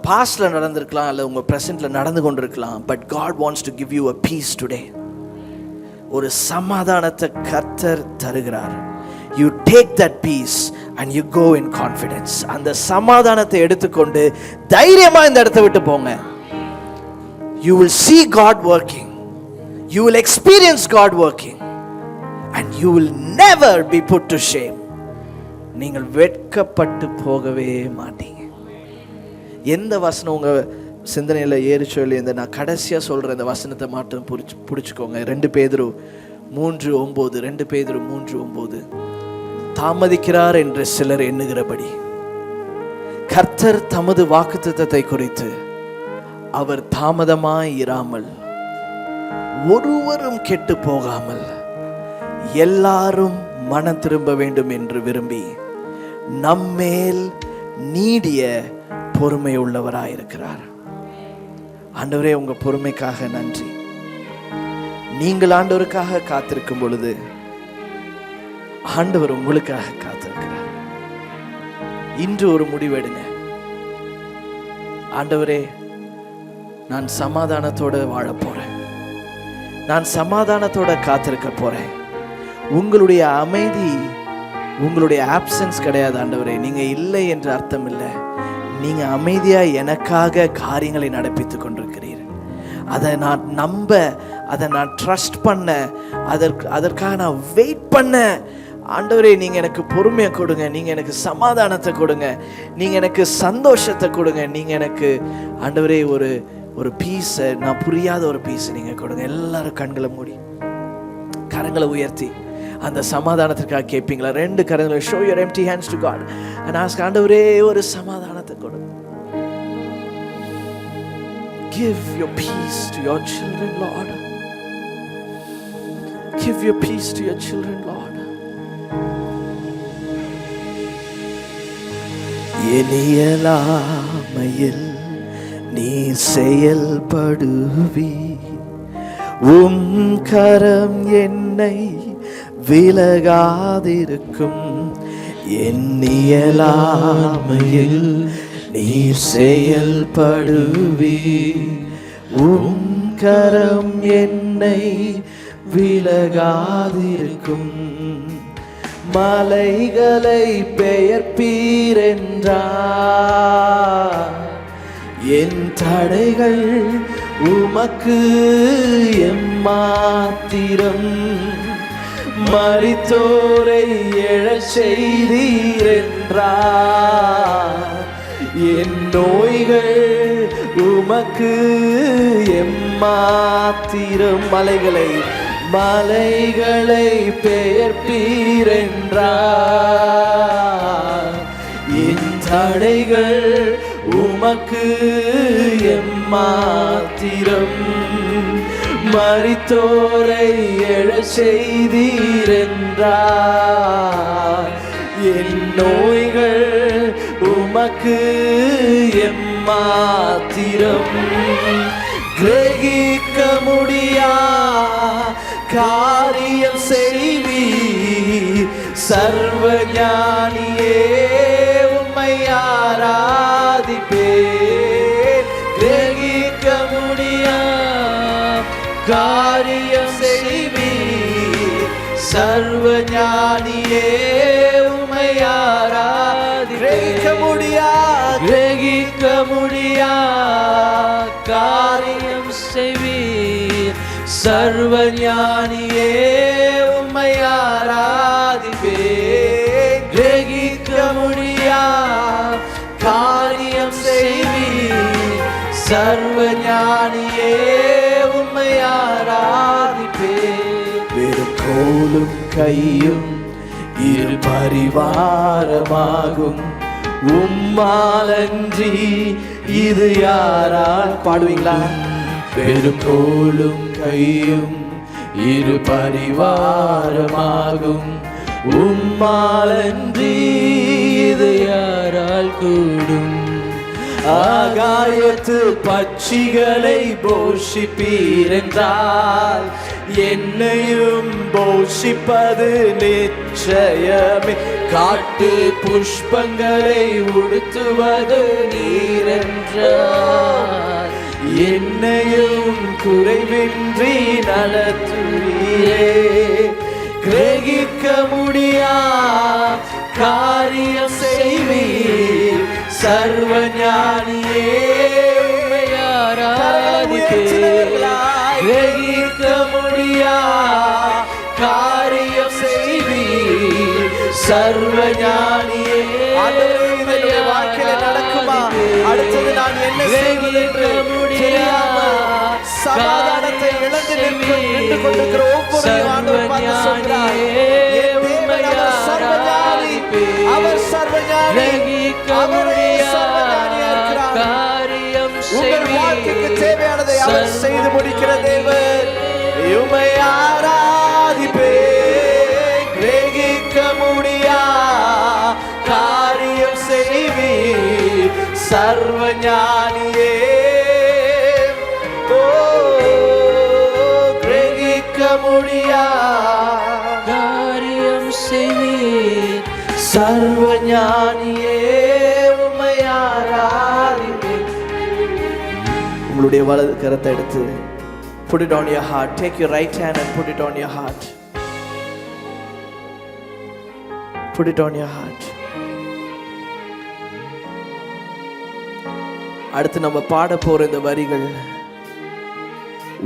பாஸ்ட்ல நடந்திருக்கலாம், அல்ல உங்க பிரசன்ட்ல நடந்து கொண்டிருக்கலாம். But God wants to give you a peace today. ஒரு சமாதானத்தை கர்த்தர் தருகிறார். You take that peace and you go in confidence. அந்த சமாதானத்தை எடுத்துக்கொண்டு தைரியமா இந்த இடத்தை விட்டு போங்க. You will see God working. You will experience God working. And you will never be put to shame. நீங்கள் வெட்கப்பட்டு போகவே மாட்டீங்க. எந்த வசனம் உங்க சிந்தனையில ஏறிச்சோ இல்லையா, இந்த நான் கடைசியா சொல்ற இந்த வசனத்தை மட்டும் புடிச்சுக்கோங்க. 2 பேதுரு 3:9. 2 பேதுரு 3:9. தாமதிக்கிறார் என்று சிலர் எண்ணுகிறபடி கர்த்தர் தமது வாக்குத்தத்தத்தை குறித்து அவர் தாமதமாய் இராமல் ஒருவரும் கெட்டு போகாமல் எல்லாரும் மனம் திரும்ப வேண்டும் என்று விரும்பி நம்மேல் நீடிய பொறுமை உள்ளவராயிருக்கிறார். ஆண்டவரே, உங்க பொறுமைக்காக நன்றி. நீங்கள் ஆண்டவருக்காக காத்திருக்கும் பொழுது ஆண்டவர் உங்களுக்காக காத்திருக்கிறார். இன்று ஒரு முடிவெடுங்க. ஆண்டவரே, நான் சமாதானத்தோட வாழ போறேன், நான் சமாதானத்தோட காத்திருக்க போறேன். உங்களுடைய அமைதி உங்களுடைய ஆப்சன்ஸ் கிடையாது ஆண்டவரே. நீங்க இல்லை என்று அர்த்தம் இல்லை. நீங்க அமைதியா எனக்காக காரியங்களை நடப்பித்துக் கொண்டிருக்கிறீர். அதை நான் நம்ப, அதை நான் ட்ரஸ்ட் பண்ண, அதற்காக நான் வெயிட் பண்ண. ஆண்டவரே, நீங்க எனக்கு பொறுமையை கொடுங்க, நீங்க எனக்கு சமாதானத்தை கொடுங்க, நீங்க எனக்கு சந்தோஷத்தை கொடுங்க, நீங்க எனக்கு ஆண்டவரே ஒரு பீஸை, நான் புரியாத ஒரு பீஸை நீங்க கொடுங்க. எல்லாரும் கண்களை மூடி கரங்களை உயர்த்தி அந்த சமாதானத்திற்காக கேட்பீங்களா? 2 கரங்களை, show your empty hands to God and ask, ஆண்டவரே, ஒரு சமாதானத்தை கொடுங்க. Give your peace to your children, Lord. Give your peace to your children, Lord. எனியலாமையில் நீ செயல்படுவி, கரம் என்னை விலகாதிருக்கும். எண்ணியலாமையில் நீ செயல்படுவி, கரம் என்னை விலகாதிருக்கும். மலைகளை பெயர்ப்பீரென்றார், என் தடைகள் உமக்கு எம்மாத்திரம். மரித்தோரை எழச் செய்தீரென்றார், என் நோய்கள் உமக்கு எம்மாத்திரம். மலைகளை பெயர்ப்பீரென்றார், என் தடைகள் உமக்கு எம்மாத்திரம். மரித்தோரை எழச் செய்தீரென்றார், என் நோய்கள் உமக்கு எம்மாத்திரம். கிரகிக்க முடியா காரியம் செய்வி, சர்வ ஞானியே உம்மை ஆராதிப்பேன். கிரகிக்க முடியா காரியம் செய்வி, சர்வ ஞானியே உம்மை ஆராதிப்பேன். கிரகிக்க முடியா காரியம் செய்வி, சர்வ ஞானியே உம்மை ஆராதிப்பேன். ஆராதிப்பேன். கிரகிக்க முடியா காரியம் செய்வீர் சர்வ ஞானியே, உம்மை ஆராதிப்பேன். வெறும் கோலும் கையும் இரு பரிவாரமாகும், உம்மாலன்றி இது யாரால் பாடுவீங்களா? வெறும் கோலும் கையும் இரு பரிவாரமாகும், உம்மாலன்றி இது யாரால் கூடும்? ஆகாயத்து பட்சிகளை போஷிப்பீரென்றால் என்னையும் போஷிப்பது நிச்சயமே. காட்டு புஷ்பங்களை உடுத்துவது நீரென்றால் என்னையும் குறைவின்றி நடத்துவீரே. கிரகிக்க முடியா காரியம் செய்வீர் சர்வ ஞானியே, உம்மை ஆராதிப்பேன். கிரகிக்க முடியா காரியம் செய்வீர் சர்வ ஞானியே. என்னுடைய வாழ்க்கையில நடக்குமா? அடுத்தது நான் என்ன செய்வது என்று தெரியாமல் சமாதானத்தை இழந்து நின்று கொண்டிருக்கிற ஒவ்வொரு ஆண்டவர் பார்த்து சொல்கிறார், என் தேவன் அவர் சர்வஞானி, அவர் சர்வஞானி, அவரே சர்வஞானியா இருக்கிறார். உங்கள் வாழ்க்கைக்கு தேவையானதை அவர் செய்து முடிக்கிற தேவன். உம்மை ஆராதிப்பேன். கிரகிக்க முடியா காரியம் செய்வீர் சர்வ ஞானியே. ஓ, கிரகிக்க முடியா காரியம் செய்வீர் சர்வ ஞானியே, உம்மை ஆராதிப்பேன். உங்களுடைய வலது கரத்தை எடுத்து put it on your heart. Take your right hand and put it on your heart. Put it on your heart. அடுத்து நம்ம பாட போற இந்த வரிகள்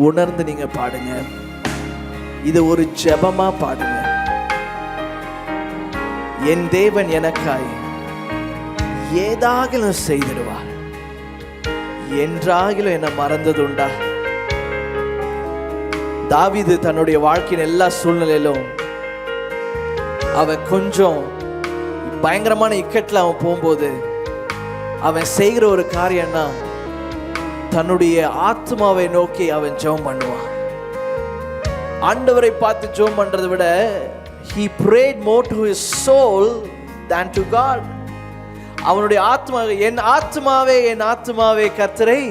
உணர்ந்து நீங்க பாடுங்க. இது ஒரு ஜெபமா பாடுங்க. என் தேவன் எனக்காய் ஏதாகிலும் செய்திடுவார், என்றாகிலும் என்ன மறந்ததுண்டா? தாவீது தன்னுடைய வாழ்க்கையின் எல்லா சூழ்நிலையிலும் அவன் கொஞ்சம் பயங்கரமான இக்கட்ல அவன் போகும்போது அவன் செய்கிற ஒரு காரியம்னா தன்னுடைய ஆத்மாவை நோக்கி அவன் ஜெபம் பண்ணுவான். ஆண்டவரை பார்த்து ஜெபம் பண்றதை விட he prayed more to his soul than to God. அவனுடைய ஆத்மா, என் ஆத்மாவே என் ஆத்மாவே கர்த்தரை,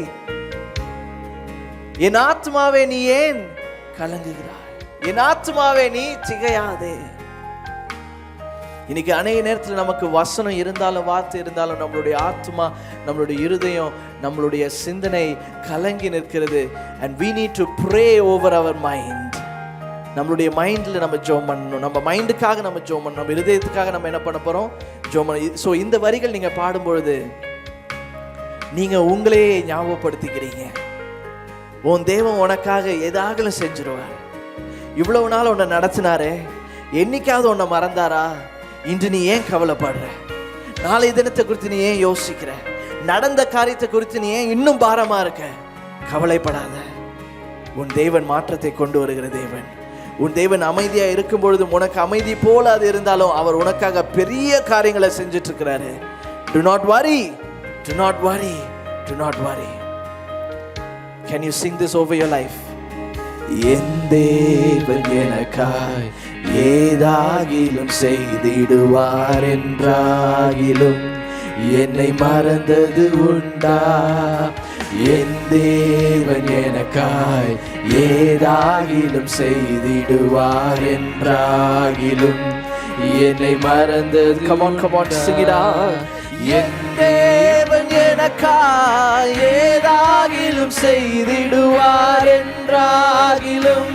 என் ஆத்மாவே நீ ஏன் கலங்குகிறாய், என் ஆத்மாவே நீ திகையாதே. இன்னைக்கு அநேக நேரத்தில் நமக்கு வசனம் இருந்தாலும் வார்த்தை இருந்தாலும் நம்மளுடைய ஆத்மா, நம்மளுடைய இருதயம், நம்மளுடைய சிந்தனை கலங்கி நிற்கிறது. and we need to pray over our mind. நம்மளுடைய மைண்ட்ல நம்ம ஜெபம் பண்ணணும். நம்ம மைண்டுக்காக நம்ம ஜெபம் பண்ணணும். நம்ம இருதயத்துக்காக நம்ம என்ன பண்ண போறோம்? ஜெபம் பண்ணணும். ஸோ இந்த வரிகள் நீங்க பாடும்பொழுது நீங்க உங்களையே ஞாபகப்படுத்திக்கிறீங்க, உன் தேவன் உனக்காக ஏதாகலும் செஞ்சிருவார். இவ்வளவு நாள் உன்னை நடத்தினாரே, என்னைக்காவது உன்னை மறந்தாரா? இன்று நீ ஏன் கவலைப்படுற? நாளை தினத்தை குறித்து நீ ஏன் யோசிக்கிற? நடந்த காரியத்தை குறித்து நீ ஏன் இன்னும் பாரமா இருக்க? கவலைப்படாத. உன் தேவன் மாற்றத்தை கொண்டு வருகிற தேவன். உன் தேவன் அமைதியா இருக்கும் பொழுது உனக்கு அமைதி போல அது இருந்தாலும் அவர் உனக்காக பெரிய காரியங்களை செஞ்சுட்டு இருக்கிறாரு. Do not worry, do not worry, do not worry. Can you sing this over your life? என் தேவன் எனக்காய் ஏதாகிலும் செய்திடுவார், என்றாகிலும் என்னை மறந்தது உண்டா? என் தேவன் எனக்காய் ஏதாகிலும் செய்திடுவார், என்றாகிலும் என்னை மறந்தது. Come on, come on, sing it out. என் தேவன் எனக்காய் ஏதாகிலும் செய்திடுவார், என்றாகிலும்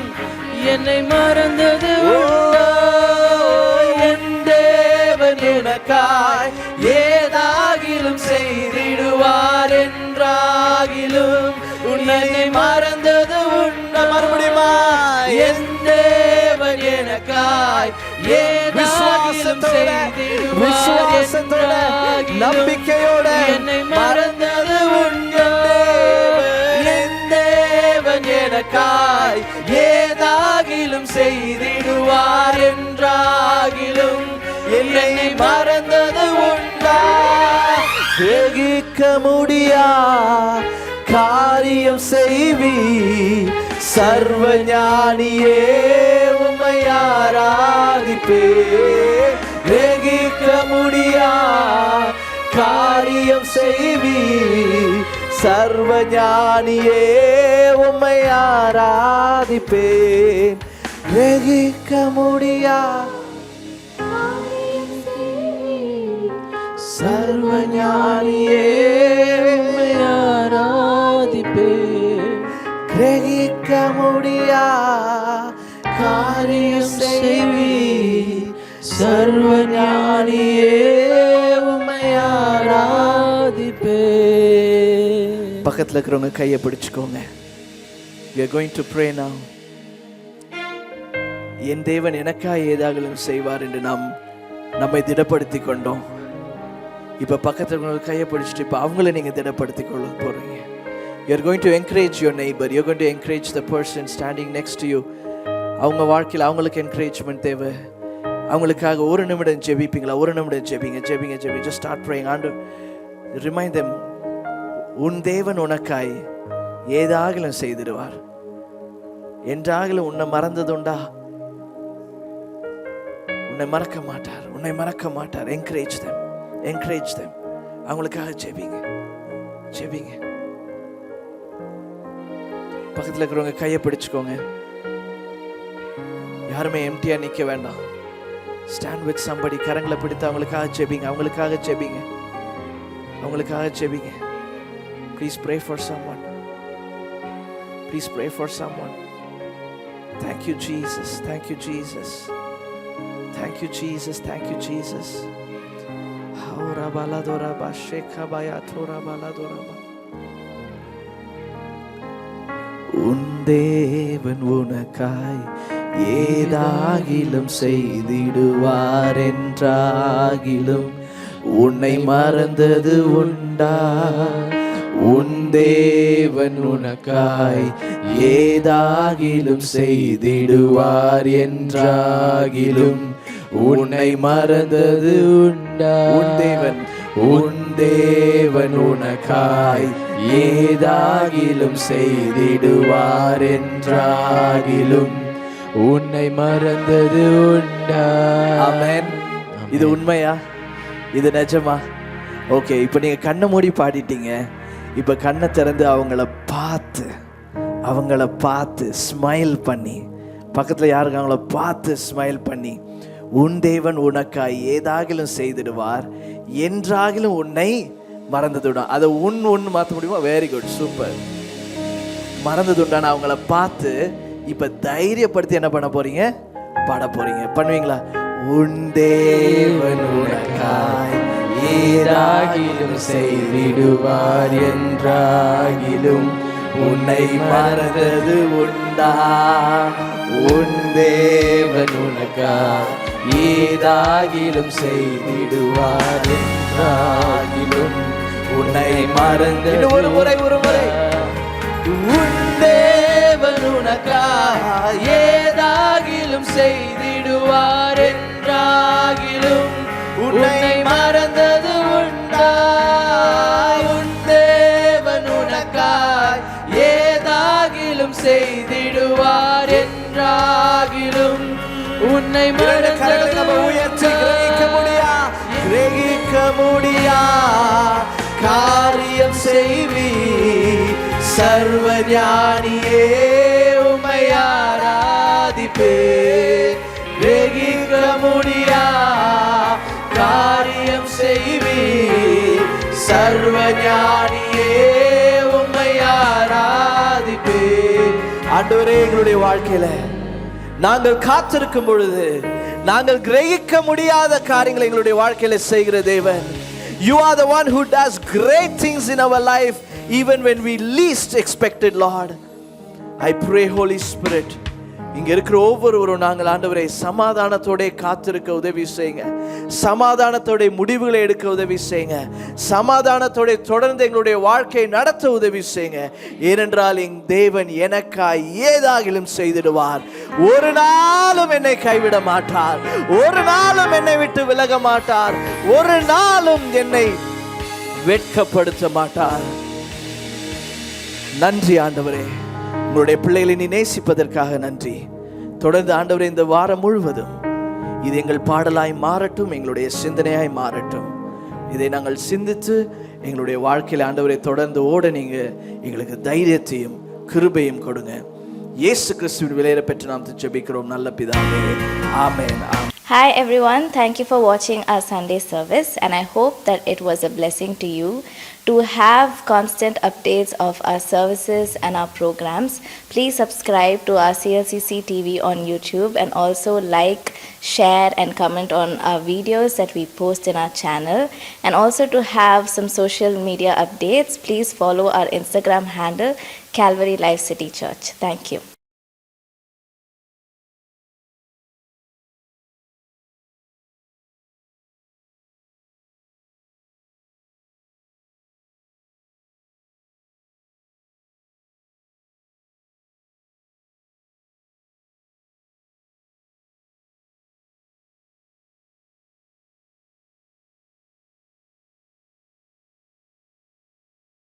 என்னை மறந்தது உண்டா? என் தேவன் எனக்காய் ஏதாகிலும் செய்திடுவார், என்றாகிலும் உன்னை மறந்தது உண்டா? மறுபடியுமா? என் தேவன் எனக்காய் விசுவாசத்தோட விசுவாசத்தோட நம்பிக்கையோட
என்னை மறந்தது உண்டோ?
என் தேவன் எனக்காய் ஏதாகிலும் செய்திடுவார் என்றாகிலும் என்னை மறந்தது உண்டா? கிரகிக்க முடியா காரியம் செய்வி சர்வ ஞானியே உம்மை ஆராதிப்பே. கிரகிக்க முடியா காரியம் செய்வி சர்வ ஞானியே உம்மை ஆராதிப்பேன். கிரகிக்க முடியா சர்வ ஞானியே உம்மை ஆராதிப்பேன். கிரகிக்க முடியா காரியம் செய்வி சர்வ ஞானியே உம்மை ஆராதிப்பேன். பக்கத்துல இருக்கிறவங்க கையை பிடிச்சுக்கோங்க. We are going to pray now. என் தேவன் எனக்காக ஏதாகலும் செய்வார் என்று நம்மை திடப்படுத்தி கொண்டோம். இப்ப பக்கத்துல இருக்கிறவங்க கையை பிடிச்சிட்டு இப்ப அவங்கள நீங்க திடப்படுத்தி கொள்ள போறீங்க. You are going to encourage your neighbor. You are going to encourage the person standing next to you. அவங்க வாழ்க்கையில் அவங்களுக்கு என்கரேஜ்மெண்ட் தேவை. அவங்களுக்காக ஒரு நிமிடம் ஜெபிப்பீங்களா? ஒரு நிமிடம் ஜெபிங்க. Just start praying. And remind them, உன் தேவன் உனக்காய் ஏதாகிலும் செய்திடுவார். என்றாகிலும் உன்னை மறந்ததுண்டா? உன்னை மறக்க மாட்டார். Encourage them. அவங்களுக்காக ஜெபிங்க. பக்கத்தில் இருக்கிறவங்க கையை பிடிச்சுக்கோங்க. யாருமே எம்டியா நிக்க வேண்டாம். Stand with somebody. கரங்களை பிடித்து அவங்களுக்காக ஜெபிங்க. Please pray for someone. Thank you Jesus. Ora baladora ba shekha baya thora baladora ba. உன் தேவன் உனக்காய் ஏதாகிலும் செய்திடுவார் என்றாகிலும் உன்னை மறந்தது உண்டா? உன் தேவன் உனக்காய் ஏதாகிலும் செய்திடுவார் என்றாகிலும் உன்னை மறந்தது உண்டா? உன் தேவன் உனக்காய் ஏதாகிலும் செய்திடுவார் என்றாகிலும் உன்னை மறந்தது உண்டா? ஆமென். இது உண்மையா? இது நிஜமா? ஓகே, இப்போ நீங்க கண்ணை மூடி பாடிட்டீங்க. இப்போ கண்ணை திறந்து அவங்கள பார்த்து ஸ்மைல் பண்ணி, பக்கத்தில் யாருக்கு அவங்கள பார்த்து ஸ்மைல் பண்ணி, உன் தேவன் உனக்காய் ஏதாகிலும் செய்திடுவார் என்றாகிலும் உன்னை மறந்ததுண்டா? அதை உன் மாற்ற முடியுமா? Very good, super. மறந்ததுண்டான அவங்கள பார்த்து இப்ப தைரியப்படுத்தி என்ன பண்ண போறீங்க? பாட போறீங்க. பண்ணுவீங்களா? உன் தேவன் உனக்காய் ஏதாகிலும் செய்திடுவார் என்றாகிலும் உன்னை மறந்தது உண்டா? உன் தேவன் உனக்காய் ஏதாகிலும் செய்திடுவார் என்றாகிலும் உன்னை மறந்தது. ஒரு முறை உன் தேவன் உனக்காய் ஏதாகிலும் செய்திடுவார் என்றாகிலும் உன்னை மறந்தது உண்டா? உன் தேவன் உனக்காய் ஏதாகிலும் செய்திடுவார் என்றாகிலும் உன்னை மறந்தது உயர்த்தி கிரகிக்க முடியா காரியம் செய்வி சர்வ ஞானியே உம்மை ஆராதிப்பே. கிரகிக்க முடியா காரியம் செய்வி சர்வ ஞானியே உம்மை ஆராதிப்பே. ஆண்டவரே, எங்களுடைய வாழ்க்கையில நாங்கள் காத்திருக்கும் பொழுது நாங்கள் கிரகிக்க முடியாத காரியங்களை எங்களுடைய வாழ்க்கையில செய்கிற தேவன். You are the one who does great things in our life even when we least expect it, Lord. I pray, Holy Spirit, இங்க இருக்கிற ஒவ்வொருவரும் நாங்கள் ஆண்டவரை சமாதானத்தோட காத்திருக்க உதவி செய்யுங்க. சமாதானத்தோட முடிவுகளை எடுக்க உதவி செய்யுங்க. சமாதானத்தோட தொடர்ந்து எங்களுடைய வாழ்க்கையை நடத்த உதவி செய்யுங்க. ஏனென்றால் என் தேவன் எனக்காய் ஏதாகிலும் செய்திடுவார். ஒரு நாளும் என்னை கைவிட மாட்டார். ஒரு நாளும் என்னை விட்டு விலக மாட்டார். ஒரு நாளும் என்னை வெட்கப்படுத்த மாட்டார். நன்றி ஆண்டவரே, உங்களுடைய பிள்ளைகளை நீ நேசிப்பதற்காக நன்றி. தொடர்ந்து ஆண்டவரே இந்த வாரம் முழுவதும் இது எங்கள் பாடலாய் மாறட்டும், எங்களுடைய சிந்தனையாய் மாறட்டும். இதை நாங்கள் சிந்தித்து எங்களுடைய வாழ்க்கையில் ஆண்டவரை தொடர்ந்து ஓட நீங்க எங்களுக்கு தைரியத்தையும் கிருபையும் கொடுங்க. இயேசு கிறிஸ்துவின் விலையேற பெற்று நாம் ஜெபிக்கிறோம் நல்ல பிதாவே, ஆமென்.
Hi everyone, thank you for watching our Sunday service, and I hope that it was a blessing to you. To have constant updates of our services and our programs, please subscribe to our CLCC TV on YouTube, and also like, share and comment on our videos that we post in our channel. And also to have some social media updates, please follow our Instagram handle Calvary Life City Church. Thank you.